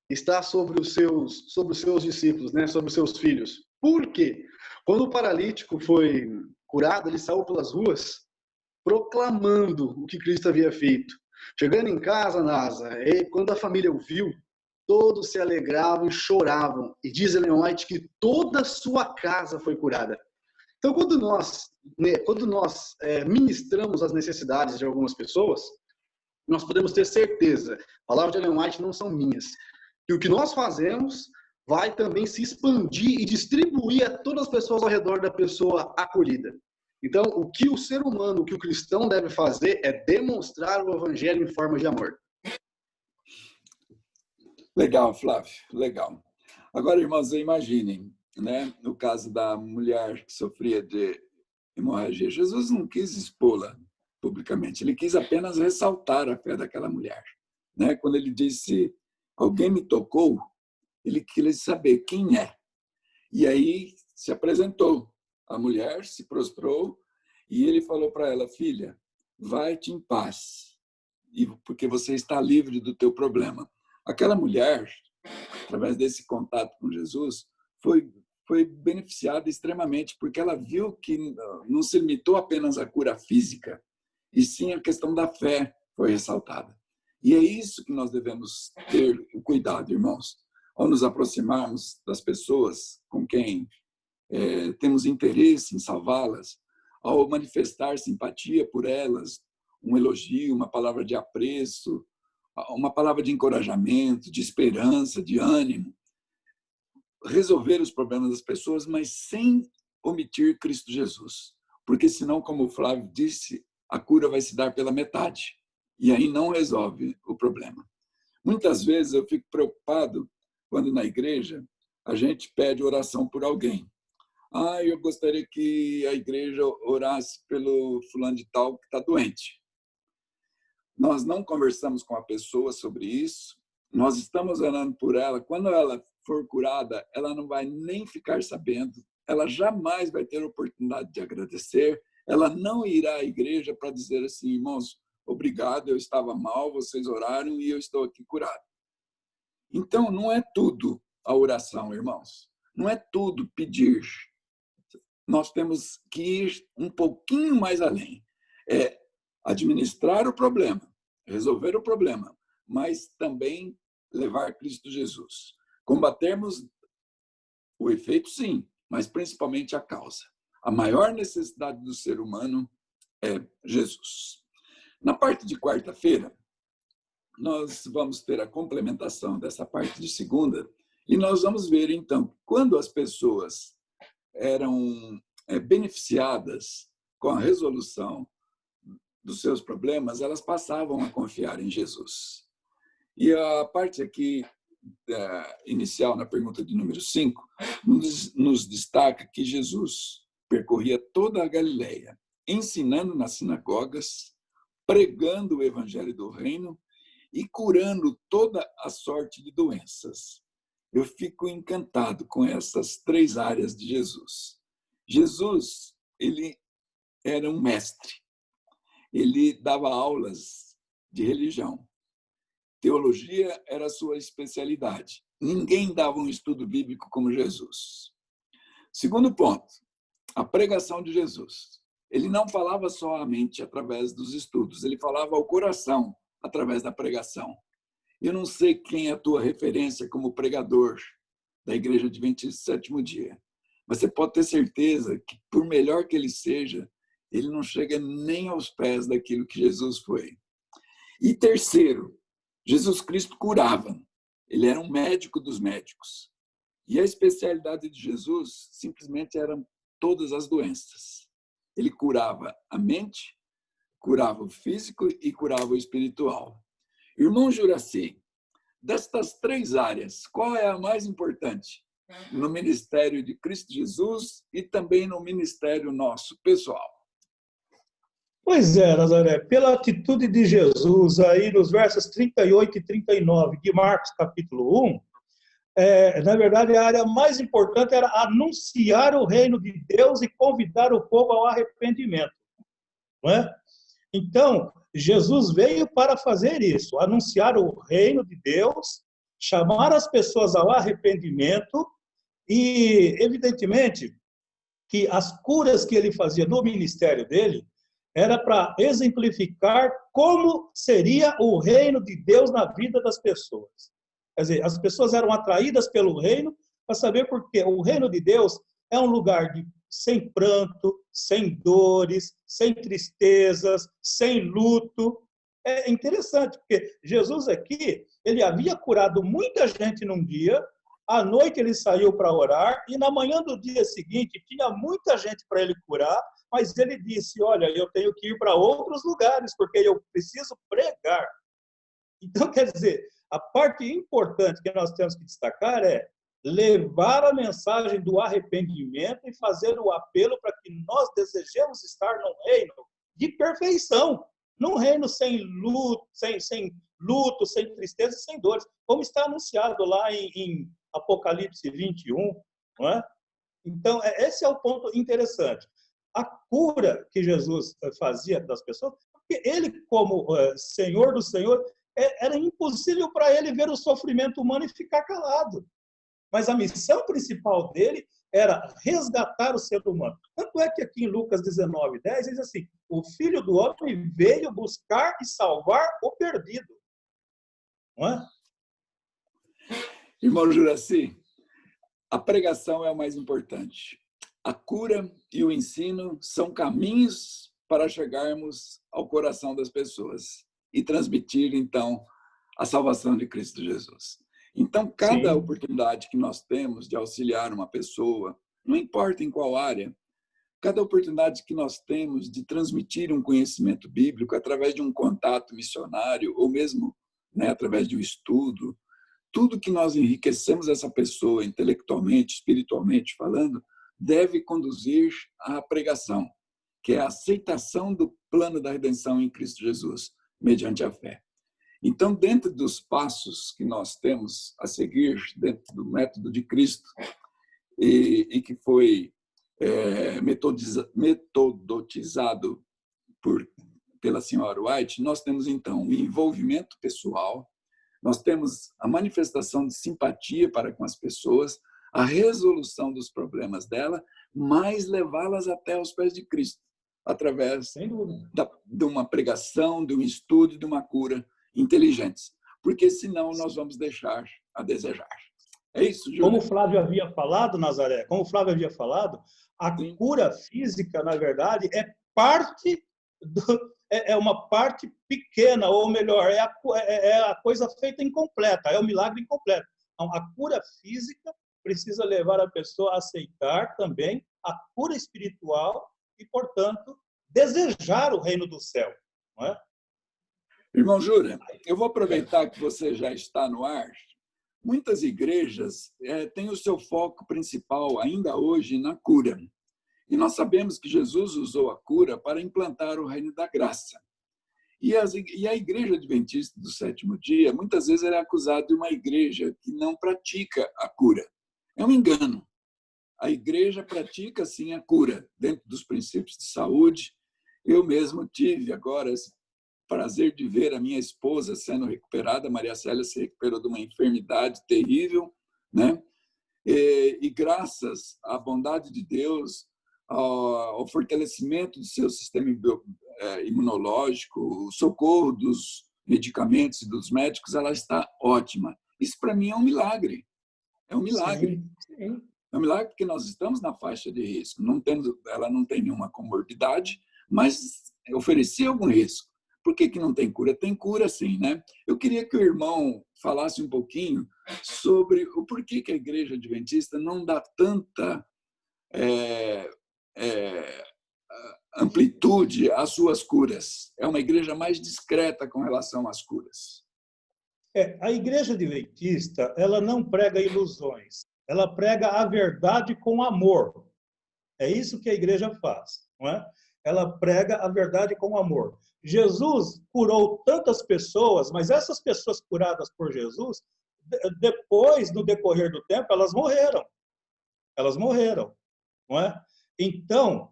[SPEAKER 3] está sobre os seus discípulos, né, sobre os seus filhos. Por quê? Quando o paralítico foi curado, ele saiu pelas ruas proclamando o que Cristo havia feito. Chegando em casa, Nasa, quando a família o viu, todos se alegravam e choravam. E diz Ellen White que toda a sua casa foi curada. Então, quando nós ministramos as necessidades de algumas pessoas, nós podemos ter certeza, a palavra de Ellen White não são minhas, que o que nós fazemos vai também se expandir e distribuir a todas as pessoas ao redor da pessoa acolhida. Então, o que o ser humano, o que o cristão deve fazer é demonstrar o evangelho em forma de amor.
[SPEAKER 2] Legal, Flávio, legal. Agora, irmãos, imaginem, né, no caso da mulher que sofria de hemorragia, Jesus não quis expô-la publicamente, ele quis apenas ressaltar a fé daquela mulher. Né? Quando ele disse, alguém me tocou, ele queria saber quem é. E aí se apresentou. A mulher se prostrou e ele falou para ela, filha, vai-te em paz, porque você está livre do teu problema. Aquela mulher, através desse contato com Jesus, foi beneficiada extremamente, porque ela viu que não se limitou apenas à cura física, e sim a questão da fé foi ressaltada. E é isso que nós devemos ter o cuidado, irmãos, ao nos aproximarmos das pessoas com quem temos interesse em salvá-las, ao manifestar simpatia por elas, um elogio, uma palavra de apreço, uma palavra de encorajamento, de esperança, de ânimo, resolver os problemas das pessoas, mas sem omitir Cristo Jesus. Porque senão, como o Flávio disse, a cura vai se dar pela metade. E aí não resolve o problema. Muitas vezes eu fico preocupado quando na igreja a gente pede oração por alguém. Eu gostaria que a igreja orasse pelo fulano de tal que está doente. Nós não conversamos com a pessoa sobre isso, nós estamos orando por ela. Quando ela for curada, ela não vai nem ficar sabendo, ela jamais vai ter a oportunidade de agradecer, ela não irá à igreja para dizer assim, irmãos, obrigado, eu estava mal, vocês oraram e eu estou aqui curado. Então, não é tudo a oração, irmãos, não é tudo pedir. Nós temos que ir um pouquinho mais além. É administrar o problema, resolver o problema, mas também levar Cristo Jesus. Combatermos o efeito, sim, mas principalmente a causa. A maior necessidade do ser humano é Jesus. Na parte de quarta-feira, nós vamos ter a complementação dessa parte de segunda e nós vamos ver, então, quando as pessoas eram beneficiadas com a resolução dos seus problemas, elas passavam a confiar em Jesus. E a parte aqui inicial, na pergunta de número 5, nos destaca que Jesus percorria toda a Galileia, ensinando nas sinagogas, pregando o evangelho do reino e curando toda a sorte de doenças. Eu fico encantado com essas 3 áreas de Jesus. Jesus, ele era um mestre. Ele dava aulas de religião. Teologia era a sua especialidade. Ninguém dava um estudo bíblico como Jesus. Segundo ponto, a pregação de Jesus. Ele não falava somente através dos estudos, ele falava ao coração através da pregação. Eu não sei quem é a tua referência como pregador da Igreja Adventista do Sétimo Dia, mas você pode ter certeza que, por melhor que ele seja, ele não chega nem aos pés daquilo que Jesus foi. E terceiro, Jesus Cristo curava. Ele era um médico dos médicos. E a especialidade de Jesus simplesmente eram todas as doenças. Ele curava a mente, curava o físico e curava o espiritual. Irmão Juraci, destas 3 áreas, qual é a mais importante no ministério de Cristo Jesus e também no ministério nosso pessoal?
[SPEAKER 4] Pois é, Nazaré, pela atitude de Jesus aí nos versos 38 e 39 de Marcos capítulo 1, na verdade a área mais importante era anunciar o reino de Deus e convidar o povo ao arrependimento. Não é? Então, Jesus veio para fazer isso, anunciar o reino de Deus, chamar as pessoas ao arrependimento e, evidentemente, que as curas que ele fazia no ministério dele era para exemplificar como seria o reino de Deus na vida das pessoas. Quer dizer, as pessoas eram atraídas pelo reino para saber por quê. O reino de Deus é um lugar sem pranto, sem dores, sem tristezas, sem luto. É interessante, porque Jesus aqui, ele havia curado muita gente num dia, à noite ele saiu para orar, e na manhã do dia seguinte tinha muita gente para ele curar, mas ele disse, olha, eu tenho que ir para outros lugares, porque eu preciso pregar. Então, quer dizer, a parte importante que nós temos que destacar é levar a mensagem do arrependimento e fazer o apelo para que nós desejemos estar num reino de perfeição, num reino sem luto, sem tristeza e sem dores, como está anunciado lá em Apocalipse 21, não é? Então, esse é o ponto interessante. A cura que Jesus fazia das pessoas, porque ele, como Senhor do Senhor, era impossível para ele ver o sofrimento humano e ficar calado. Mas a missão principal dele era resgatar o ser humano. Tanto é que aqui em Lucas 19:10 diz assim, o Filho do Homem veio buscar e salvar o perdido. Não é?
[SPEAKER 2] Irmão Juraci, a pregação é o mais importante. A cura e o ensino são caminhos para chegarmos ao coração das pessoas e transmitir, então, a salvação de Cristo Jesus. Então, cada oportunidade que nós temos de auxiliar uma pessoa, não importa em qual área, cada oportunidade que nós temos de transmitir um conhecimento bíblico através de um contato missionário, ou mesmo, né, através de um estudo, tudo que nós enriquecemos essa pessoa intelectualmente, espiritualmente falando, deve conduzir à pregação, que é a aceitação do plano da redenção em Cristo Jesus, mediante a fé. Então, dentro dos passos que nós temos a seguir, dentro do método de Cristo, e que foi metodotizado pela senhora White, nós temos, então, o envolvimento pessoal, nós temos a manifestação de simpatia para com as pessoas, a resolução dos problemas dela, mas levá-las até aos pés de Cristo, através de uma pregação, de um estudo, de uma cura inteligentes, porque senão nós vamos deixar a desejar. É isso, Júlio?
[SPEAKER 4] Como o Flávio havia falado, Nazaré, a cura física, na verdade, é uma parte pequena, ou melhor, é a coisa feita incompleta, é o milagre incompleto. Então, a cura física precisa levar a pessoa a aceitar também a cura espiritual e, portanto, desejar o reino do céu, não é?
[SPEAKER 2] Irmão Júlio, eu vou aproveitar que você já está no ar. Muitas igrejas têm o seu foco principal, ainda hoje, na cura. E nós sabemos que Jesus usou a cura para implantar o reino da graça. E a igreja adventista do sétimo dia, muitas vezes, é acusada de uma igreja que não pratica a cura. É um engano. A igreja pratica, sim, a cura, dentro dos princípios de saúde. Eu mesmo tive agora esse prazer de ver a minha esposa sendo recuperada. Maria Célia se recuperou de uma enfermidade terrível, né? E graças à bondade de Deus, ao fortalecimento do seu sistema imunológico, o socorro dos medicamentos e dos médicos, ela está ótima. Isso, para mim, é um milagre. É um milagre.
[SPEAKER 4] Sim.
[SPEAKER 2] É um milagre porque nós estamos na faixa de risco. Ela não tem nenhuma comorbidade, mas oferecia algum risco. Por que não tem cura? Tem cura, sim, né? Eu queria que o irmão falasse um pouquinho sobre o porquê que a igreja adventista não dá tanta amplitude às suas curas. É uma igreja mais discreta com relação às curas.
[SPEAKER 4] A igreja adventista, ela não prega ilusões. Ela prega a verdade com amor. É isso que a igreja faz, não é? Ela prega a verdade com amor. Jesus curou tantas pessoas, mas essas pessoas curadas por Jesus, depois, no decorrer do tempo, elas morreram. Elas morreram, não é? Então,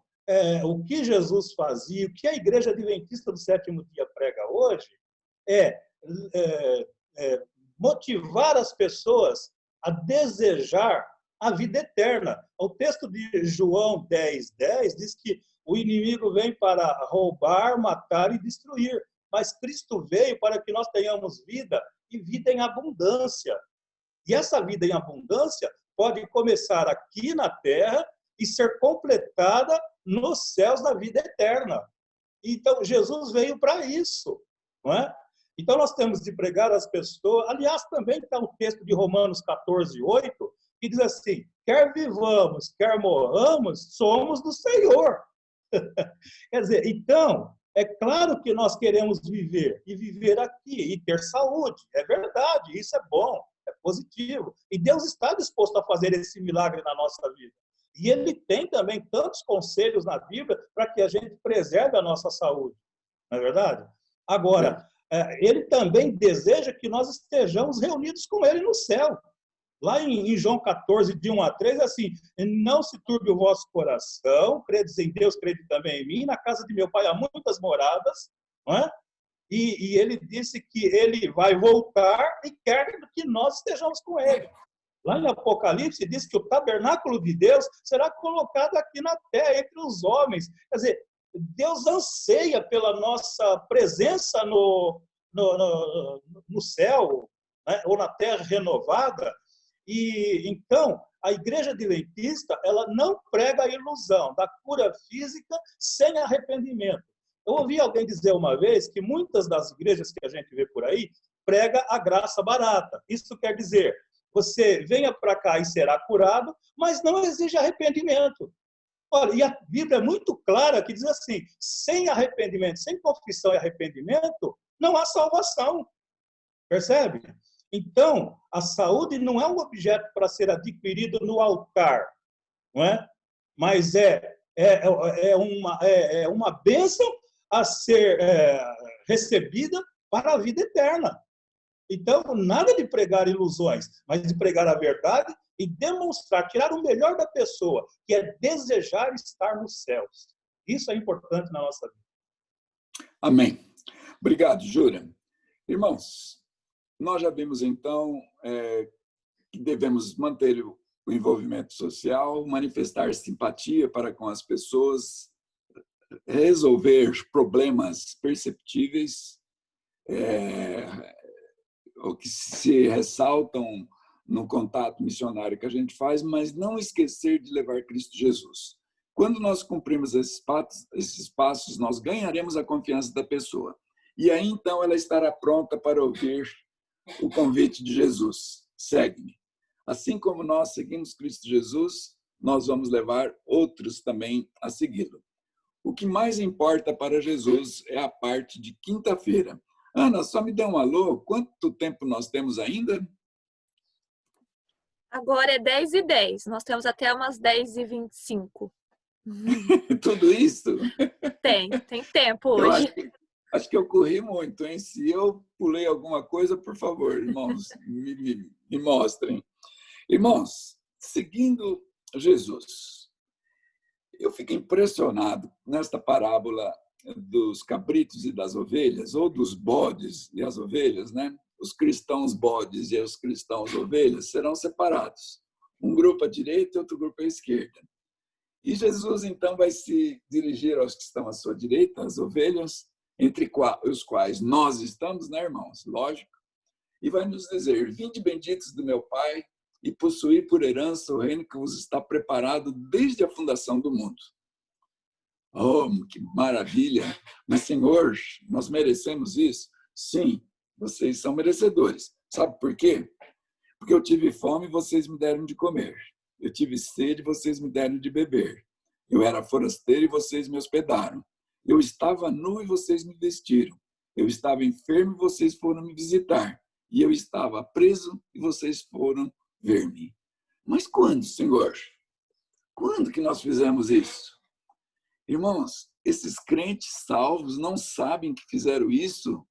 [SPEAKER 4] o que Jesus fazia, o que a igreja adventista do sétimo dia prega hoje, é motivar as pessoas a desejar a vida eterna. O texto de João 10:10 diz que o inimigo vem para roubar, matar e destruir, mas Cristo veio para que nós tenhamos vida e vida em abundância. E essa vida em abundância pode começar aqui na terra e ser completada nos céus da vida eterna. Então, Jesus veio para isso, não é? Então, nós temos de pregar às pessoas. Aliás, também está o texto de Romanos 14:8, que diz assim: quer vivamos, quer morramos, somos do Senhor. Quer dizer, então, é claro que nós queremos viver, e viver aqui, e ter saúde. É verdade, isso é bom, é positivo. E Deus está disposto a fazer esse milagre na nossa vida. E Ele tem também tantos conselhos na Bíblia para que a gente preserve a nossa saúde. Não é verdade? Agora, Ele também deseja que nós estejamos reunidos com Ele no céu. Lá em João 14, de 1-3, é assim: não se turbe o vosso coração, credes em Deus, crede também em mim, na casa de meu Pai há muitas moradas, não é? E Ele disse que Ele vai voltar e quer que nós estejamos com Ele. Lá em Apocalipse diz que o tabernáculo de Deus será colocado aqui na terra, entre os homens. Quer dizer, Deus anseia pela nossa presença no céu, né? Ou na terra renovada. E então, a Igreja Adventista, ela não prega a ilusão da cura física sem arrependimento. Eu ouvi alguém dizer uma vez que muitas das igrejas que a gente vê por aí prega a graça barata. Isso quer dizer, você venha para cá e será curado, mas não exige arrependimento. Olha, e a Bíblia é muito clara que diz assim: sem arrependimento, sem confissão e arrependimento, não há salvação. Percebe? Então, a saúde não é um objeto para ser adquirido no altar, não é? Mas é uma bênção a ser recebida para a vida eterna. Então, nada de pregar ilusões, mas de pregar a verdade e demonstrar, tirar o melhor da pessoa, que é desejar estar nos céus. Isso é importante na nossa vida.
[SPEAKER 2] Amém. Obrigado, Júlia. Irmãos, nós já vimos, então, que devemos manter o envolvimento social, manifestar simpatia para com as pessoas, resolver problemas perceptíveis, o que se ressaltam no contato missionário que a gente faz, mas não esquecer de levar Cristo Jesus. Quando nós cumprimos esses passos, nós ganharemos a confiança da pessoa. E aí, então, ela estará pronta para ouvir o convite de Jesus: segue-me. Assim como nós seguimos Cristo Jesus, nós vamos levar outros também a segui-lo. O que mais importa para Jesus é a parte de quinta-feira. Ana, só me dê um alô. Quanto tempo nós temos ainda?
[SPEAKER 1] Agora é 10h10. Nós temos até umas 10h25.
[SPEAKER 2] Tudo isso?
[SPEAKER 1] Tem tempo hoje.
[SPEAKER 2] Acho que eu corri muito, hein? Se eu pulei alguma coisa, por favor, irmãos, me mostrem. Irmãos, seguindo Jesus, eu fico impressionado nesta parábola dos cabritos e das ovelhas, ou dos bodes e as ovelhas, né? Os cristãos bodes e os cristãos ovelhas serão separados. Um grupo à direita e outro grupo à esquerda. E Jesus, então, vai se dirigir aos que estão à sua direita, as ovelhas, entre os quais nós estamos, né, irmãos? Lógico. E vai nos dizer: vinde benditos do meu Pai e possuí por herança o reino que vos está preparado desde a fundação do mundo. Oh, que maravilha! Mas, Senhor, nós merecemos isso? Sim, vocês são merecedores. Sabe por quê? Porque eu tive fome e vocês me deram de comer. Eu tive sede e vocês me deram de beber. Eu era forasteiro e vocês me hospedaram. Eu estava nu e vocês me vestiram. Eu estava enfermo e vocês foram me visitar. E eu estava preso e vocês foram ver-me. Mas quando, Senhor? Quando que nós fizemos isso? Irmãos, esses crentes salvos não sabem que fizeram isso?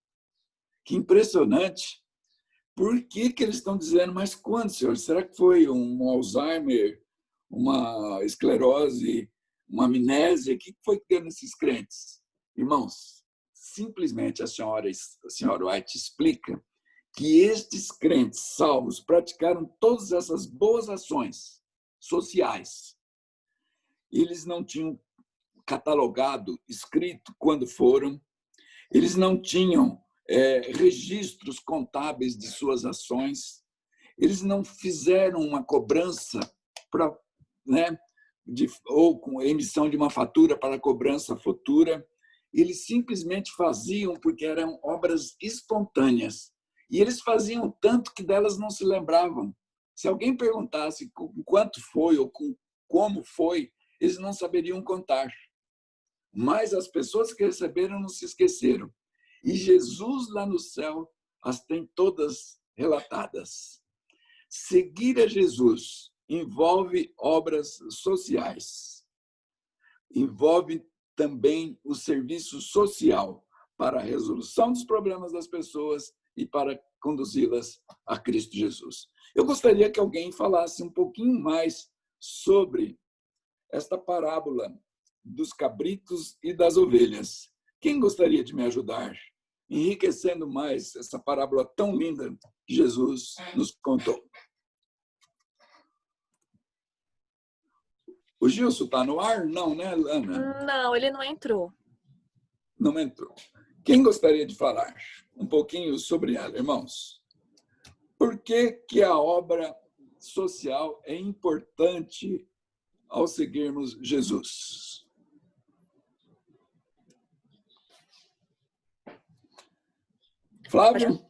[SPEAKER 2] Que impressionante. Por que eles estão dizendo, mas quando, Senhor? Será que foi um Alzheimer, uma esclerose, uma amnésia? O que foi que deu nesses crentes? Irmãos, simplesmente a senhora White explica que estes crentes salvos praticaram todas essas boas ações sociais. Eles não tinham catalogado, escrito quando foram, eles não tinham registros contábeis de suas ações, eles não fizeram uma cobrança para, né, ou com emissão de uma fatura para cobrança futura. Eles simplesmente faziam porque eram obras espontâneas. E eles faziam tanto que delas não se lembravam. Se alguém perguntasse quanto foi ou como foi, eles não saberiam contar. Mas as pessoas que receberam não se esqueceram. E Jesus lá no céu as tem todas relatadas. Seguir a Jesus envolve obras sociais, envolve também o serviço social para a resolução dos problemas das pessoas e para conduzi-las a Cristo Jesus. Eu gostaria que alguém falasse um pouquinho mais sobre esta parábola dos cabritos e das ovelhas. Quem gostaria de me ajudar, enriquecendo mais essa parábola tão linda que Jesus nos contou? O Gilson está no ar? Não, né, Ana?
[SPEAKER 1] Não, ele não entrou.
[SPEAKER 2] Não entrou. Quem gostaria de falar um pouquinho sobre ela, irmãos? Por que a obra social é importante ao seguirmos Jesus? Flávio?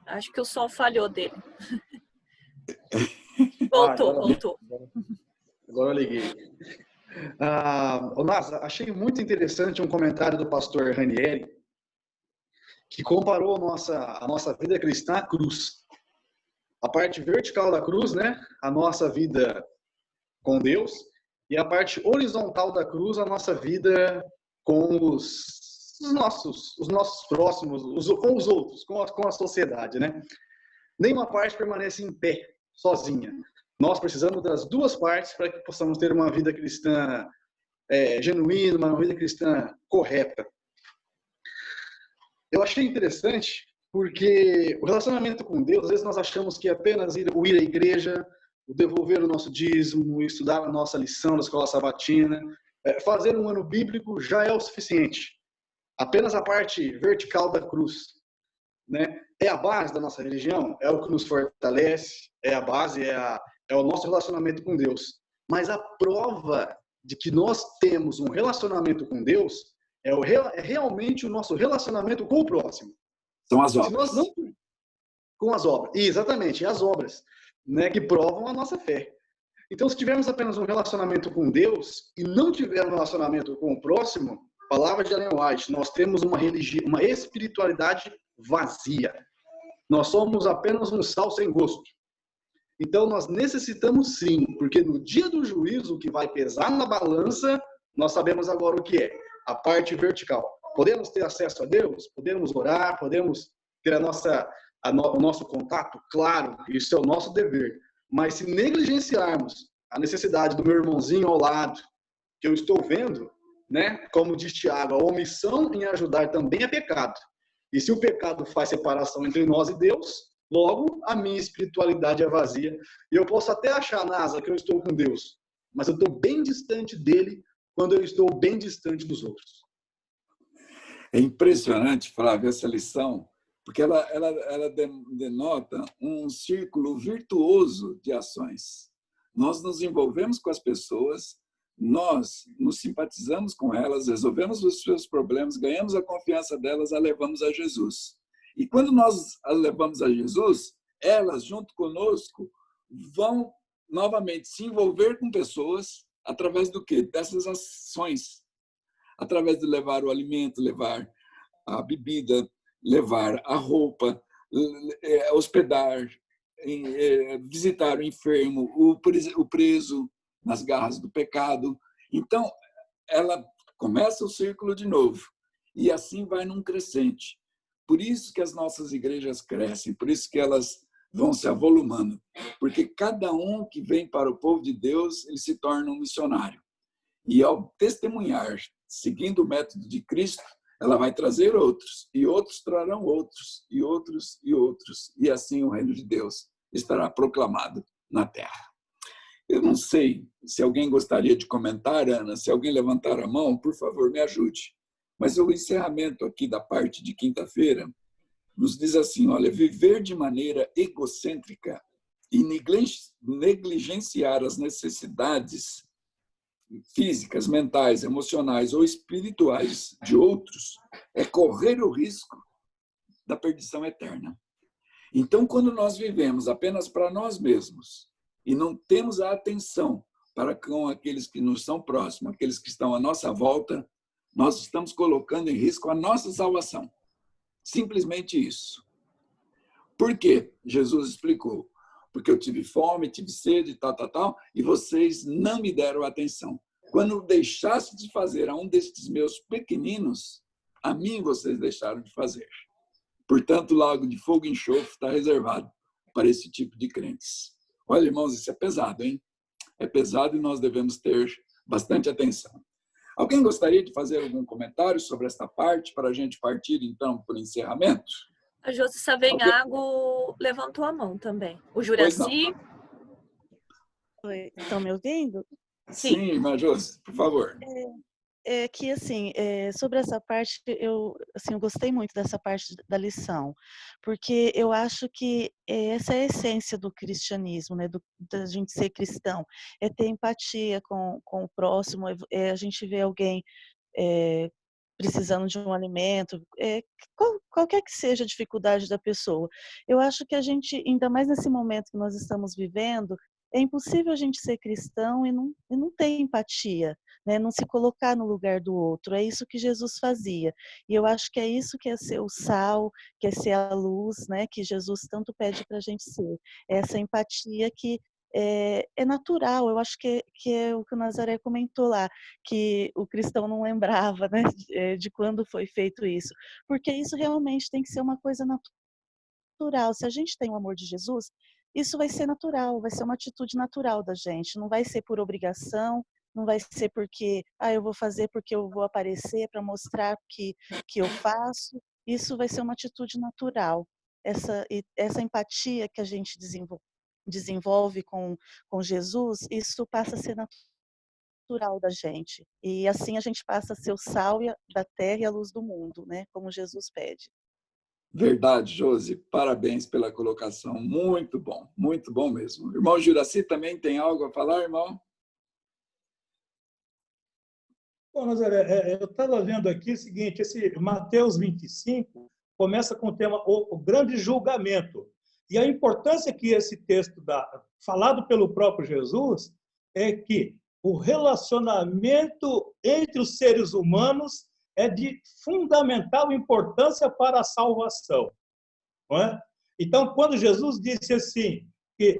[SPEAKER 1] Acho que o som falhou dele. Voltou.
[SPEAKER 3] Agora eu liguei. Nasa, achei muito interessante um comentário do pastor Ranieri, que comparou a nossa vida cristã à cruz. A parte vertical da cruz, né? A nossa vida com Deus, e a parte horizontal da cruz, a nossa vida com os nossos próximos, com os outros, com a sociedade, né? Nenhuma parte permanece em pé, sozinha. Nós precisamos das duas partes para que possamos ter uma vida cristã genuína, uma vida cristã correta. Eu achei interessante porque o relacionamento com Deus, às vezes nós achamos que apenas ir à igreja, devolver o nosso dízimo, estudar a nossa lição da escola sabatina, fazer um ano bíblico já é o suficiente. Apenas a parte vertical da cruz, né? É a base da nossa religião, é o que nos fortalece, é a base, é o nosso relacionamento com Deus. Mas a prova de que nós temos um relacionamento com Deus é realmente o nosso relacionamento com o próximo.
[SPEAKER 2] São as obras.
[SPEAKER 3] Com as obras. Exatamente, as obras, né, que provam a nossa fé. Então, se tivermos apenas um relacionamento com Deus e não tivermos um relacionamento com o próximo, palavra de Ellen White, nós temos uma religião, uma espiritualidade vazia. Nós somos apenas um sal sem gosto. Então, nós necessitamos sim, porque no dia do juízo, o que vai pesar na balança, nós sabemos agora o que é, a parte vertical. Podemos ter acesso a Deus, podemos orar, podemos ter o nosso contato, claro, isso é o nosso dever. Mas se negligenciarmos a necessidade do meu irmãozinho ao lado, que eu estou vendo, né, como diz Tiago, a omissão em ajudar também é pecado. E se o pecado faz separação entre nós e Deus, logo a minha espiritualidade é vazia. E eu posso até achar, Nasa, que eu estou com Deus, mas eu estou bem distante dele quando eu estou bem distante dos outros.
[SPEAKER 2] É impressionante, Flávio, essa lição, porque ela denota um círculo virtuoso de ações. Nós nos envolvemos com as pessoas, nós nos simpatizamos com elas, resolvemos os seus problemas, ganhamos a confiança delas, a levamos a Jesus. E quando nós as levamos a Jesus, elas, junto conosco, vão novamente se envolver com pessoas através do quê? Dessas ações. Através de levar o alimento, levar a bebida, levar a roupa, hospedar, visitar o enfermo, o preso nas garras do pecado. Então, ela começa o círculo de novo. E assim vai num crescente. Por isso que as nossas igrejas crescem, por isso que elas vão se avolumando. Porque cada um que vem para o povo de Deus, ele se torna um missionário. E ao testemunhar, seguindo o método de Cristo, ela vai trazer outros, e outros trarão outros, e outros, e outros, e assim o reino de Deus estará proclamado na terra. Eu não sei se alguém gostaria de comentar, Ana, se alguém levantar a mão, por favor, me ajude. Mas o encerramento aqui da parte de quinta-feira nos diz assim, olha, viver de maneira egocêntrica e negligenciar as necessidades físicas, mentais, emocionais ou espirituais de outros é correr o risco da perdição eterna. Então, quando nós vivemos apenas para nós mesmos e não temos a atenção para com aqueles que nos são próximos, aqueles que estão à nossa volta, nós estamos colocando em risco a nossa salvação. Simplesmente isso. Por quê? Jesus explicou. Porque eu tive fome, tive sede, tal, e vocês não me deram atenção. Quando deixasse de fazer a um destes meus pequeninos, a mim vocês deixaram de fazer. Portanto, o lago de fogo e enxofre está reservado para esse tipo de crentes. Olha, irmãos, isso é pesado, hein? É pesado e nós devemos ter bastante atenção. Alguém gostaria de fazer algum comentário sobre esta parte para a gente partir, então, para o encerramento?
[SPEAKER 1] A Josi Savenhago levantou a mão também. O Juraci.
[SPEAKER 5] Oi, estão me ouvindo?
[SPEAKER 2] Sim, mas Josi, por favor.
[SPEAKER 5] É que, assim, sobre essa parte, eu gostei muito dessa parte da lição, porque eu acho que essa é a essência do cristianismo, né, da gente ser cristão, é ter empatia com o próximo, a gente vê alguém precisando de um alimento, qualquer que seja a dificuldade da pessoa. Eu acho que a gente, ainda mais nesse momento que nós estamos vivendo, é impossível a gente ser cristão e não ter empatia, né? Não se colocar no lugar do outro. É isso que Jesus fazia. E eu acho que é isso que é ser o sal, que é ser a luz, né? Que Jesus tanto pede para a gente ser. Essa empatia que é natural. Eu acho que é o que o Nazaré comentou lá, que o cristão não lembrava, né? De quando foi feito isso. Porque isso realmente tem que ser uma coisa natural. Se a gente tem o amor de Jesus, isso vai ser natural, vai ser uma atitude natural da gente, não vai ser por obrigação, não vai ser porque, eu vou fazer porque eu vou aparecer para mostrar que eu faço, isso vai ser uma atitude natural. Essa empatia que a gente desenvolve com Jesus, isso passa a ser natural da gente. E assim a gente passa a ser o sal da terra e a luz do mundo, né? Como Jesus pede.
[SPEAKER 2] Verdade, Josi. Parabéns pela colocação. Muito bom mesmo. O irmão Juraci também tem algo a falar, irmão?
[SPEAKER 4] Bom, Nazaré, eu estava vendo aqui o seguinte, esse Mateus 25 começa com o tema o grande julgamento. E a importância que esse texto dá, falado pelo próprio Jesus, é que o relacionamento entre os seres humanos é de fundamental importância para a salvação. Não é? Então, quando Jesus disse assim, que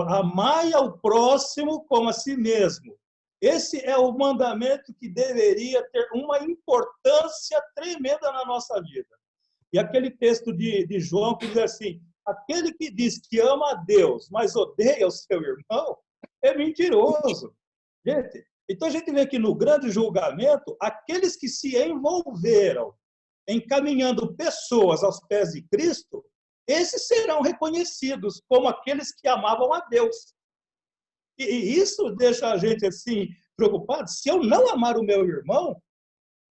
[SPEAKER 4] amai ao próximo como a si mesmo, esse é o mandamento que deveria ter uma importância tremenda na nossa vida. E aquele texto de João que diz assim, aquele que diz que ama a Deus, mas odeia o seu irmão, é mentiroso. Gente, então a gente vê que no grande julgamento, aqueles que se envolveram encaminhando pessoas aos pés de Cristo, esses serão reconhecidos como aqueles que amavam a Deus. E isso deixa a gente assim preocupado. Se eu não amar o meu irmão,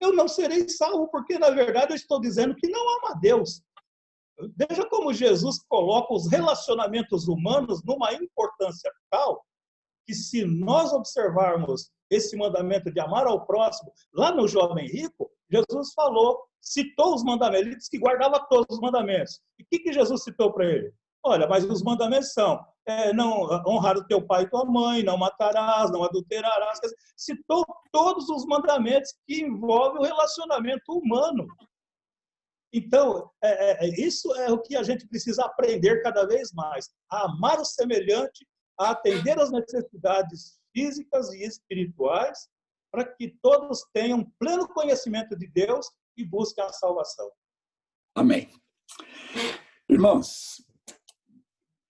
[SPEAKER 4] eu não serei salvo, porque na verdade eu estou dizendo que não amo a Deus. Veja como Jesus coloca os relacionamentos humanos numa importância tal que se nós observarmos esse mandamento de amar ao próximo, lá no jovem rico, Jesus falou, citou os mandamentos, ele disse que guardava todos os mandamentos. E o que Jesus citou para ele? Olha, mas os mandamentos são não honrar o teu pai e tua mãe, não matarás, não adulterarás. Citou todos os mandamentos que envolvem o relacionamento humano. Então, isso é o que a gente precisa aprender cada vez mais, a amar o semelhante, a atender às necessidades físicas e espirituais, para que todos tenham pleno conhecimento de Deus e busquem a salvação.
[SPEAKER 2] Amém. Irmãos,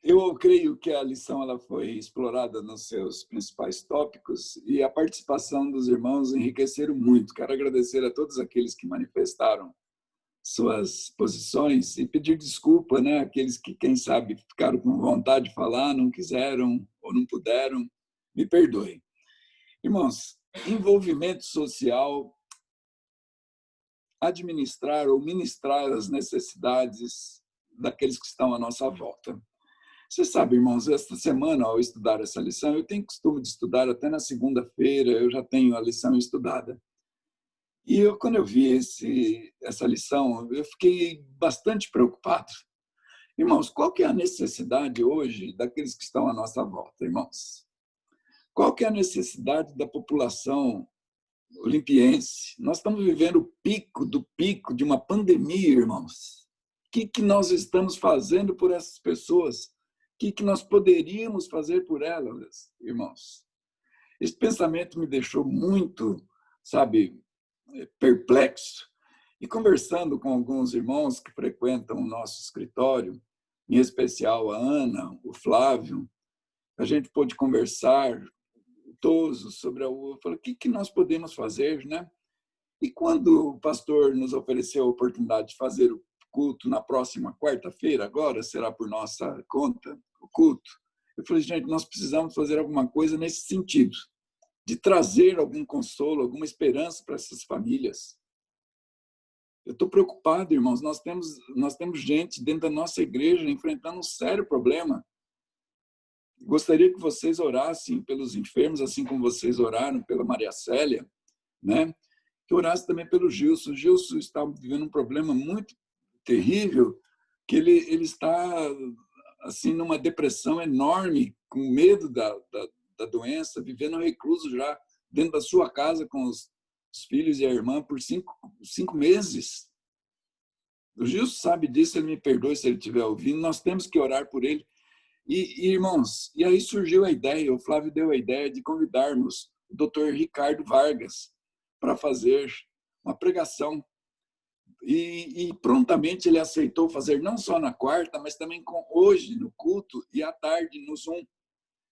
[SPEAKER 2] Eu creio que a lição ela foi explorada nos seus principais tópicos e a participação dos irmãos enriqueceram muito. Quero agradecer a todos aqueles que manifestaram suas posições e pedir desculpa, né? Aqueles que, quem sabe, ficaram com vontade de falar, não quiseram ou não puderam, me perdoem. Irmãos, envolvimento social, administrar ou ministrar as necessidades daqueles que estão à nossa volta. Você sabe, irmãos, esta semana, ao estudar essa lição, eu tenho costume de estudar até na segunda-feira, eu já tenho a lição estudada. E quando eu vi essa lição, eu fiquei bastante preocupado. Irmãos, qual que é a necessidade hoje daqueles que estão à nossa volta, irmãos? Qual que é a necessidade da população olimpiense? Nós estamos vivendo o pico do pico de uma pandemia, irmãos. O que nós estamos fazendo por essas pessoas? O que nós poderíamos fazer por elas, irmãos? Esse pensamento me deixou muito, sabe, perplexo. E conversando com alguns irmãos que frequentam o nosso escritório, em especial a Ana, o Flávio, a gente pôde conversar todos sobre eu falei, o que nós podemos fazer, né? E quando o pastor nos ofereceu a oportunidade de fazer o culto na próxima quarta-feira, agora será por nossa conta o culto, eu falei, gente, nós precisamos fazer alguma coisa nesse sentido, de trazer algum consolo, alguma esperança para essas famílias. Eu estou preocupado, irmãos, nós temos gente dentro da nossa igreja enfrentando um sério problema. Gostaria que vocês orassem pelos enfermos, assim como vocês oraram pela Maria Célia, né? Que orassem também pelo Gilson. O Gilson está vivendo um problema muito terrível, que ele está assim numa depressão enorme, com medo da doença, vivendo recluso já dentro da sua casa com os filhos e a irmã por 5 meses. O Gilson sabe disso, ele me perdoe se ele estiver ouvindo. Nós temos que orar por ele. E irmãos, e aí surgiu a ideia, o Flávio deu a ideia de convidarmos o Dr. Ricardo Vargas para fazer uma pregação. E prontamente ele aceitou fazer não só na quarta, mas também hoje no culto e à tarde no Zoom.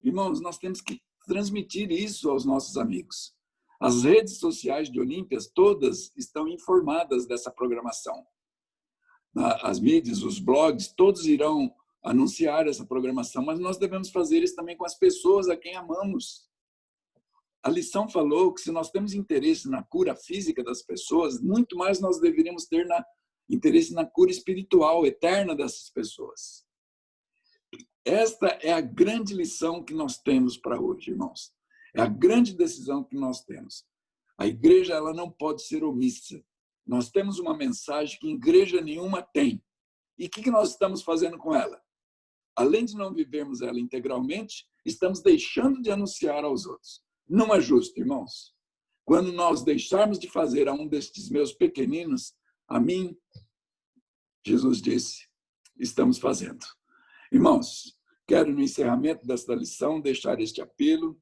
[SPEAKER 2] Irmãos, nós temos que transmitir isso aos nossos amigos. As redes sociais de Olímpias todas estão informadas dessa programação. As mídias, os blogs, todos irão anunciar essa programação, mas nós devemos fazer isso também com as pessoas a quem amamos. A lição falou que se nós temos interesse na cura física das pessoas, muito mais nós deveríamos ter interesse na cura espiritual eterna dessas pessoas. Esta é a grande lição que nós temos para hoje, irmãos. É a grande decisão que nós temos. A igreja ela não pode ser omissa. Nós temos uma mensagem que igreja nenhuma tem. E o que nós estamos fazendo com ela? Além de não vivermos ela integralmente, estamos deixando de anunciar aos outros. Não é justo, irmãos. Quando nós deixarmos de fazer a um destes meus pequeninos, a mim, Jesus disse, estamos fazendo. Irmãos, quero no encerramento desta lição deixar este apelo,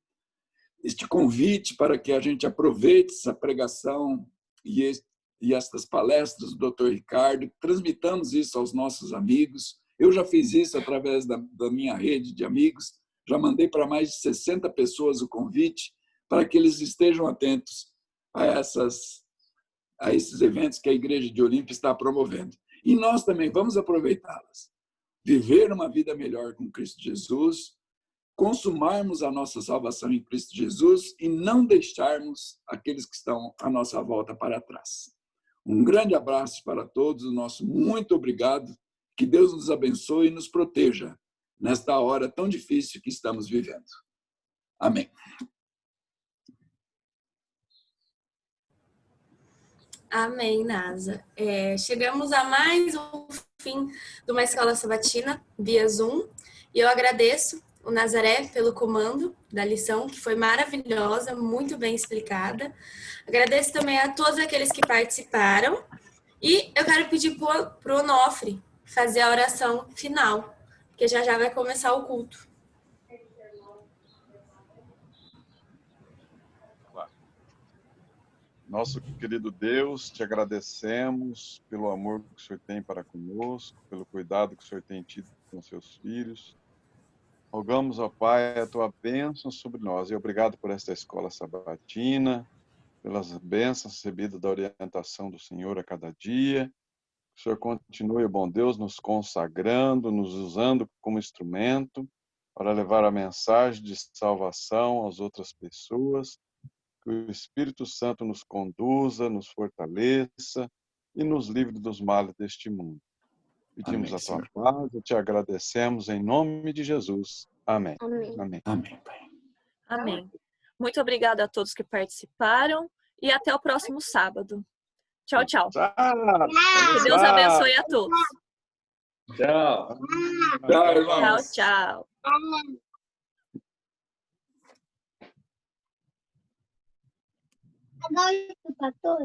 [SPEAKER 2] este convite para que a gente aproveite essa pregação e estas palestras do Dr. Ricardo, transmitamos isso aos nossos amigos. Eu já fiz isso através da minha rede de amigos, já mandei para mais de 60 pessoas o convite para que eles estejam atentos a esses eventos que a Igreja de Olímpia está promovendo. E nós também vamos aproveitá-las. Viver uma vida melhor com Cristo Jesus, consumarmos a nossa salvação em Cristo Jesus e não deixarmos aqueles que estão à nossa volta para trás. Um grande abraço para todos, o nosso muito obrigado, que Deus nos abençoe e nos proteja nesta hora tão difícil que estamos vivendo. Amém.
[SPEAKER 10] Amém, Nasa. Chegamos a mais um fim de uma escola sabatina via Zoom e eu agradeço o Nazaré pelo comando da lição, que foi maravilhosa, muito bem explicada. Agradeço também a todos aqueles que participaram e eu quero pedir para o Onofre fazer a oração final, porque já vai começar o culto.
[SPEAKER 11] Nosso querido Deus, te agradecemos pelo amor que o Senhor tem para conosco, pelo cuidado que o Senhor tem tido com seus filhos. Rogamos, ó Pai, a tua bênção sobre nós. E obrigado por esta escola sabatina, pelas bênçãos recebidas da orientação do Senhor a cada dia. Que o Senhor continue, bom Deus, nos consagrando, nos usando como instrumento para levar a mensagem de salvação às outras pessoas. Que o Espírito Santo nos conduza, nos fortaleça e nos livre dos males deste mundo. Pedimos a tua paz e te agradecemos em nome de Jesus. Amém.
[SPEAKER 2] Amém, Pai.
[SPEAKER 1] Amém. Muito obrigada a todos que participaram e até o próximo sábado. Tchau, tchau. Que Deus abençoe a todos.
[SPEAKER 4] Tchau.
[SPEAKER 2] Tchau, irmãos.
[SPEAKER 1] Tchau, tchau.
[SPEAKER 12] Agora, pastor.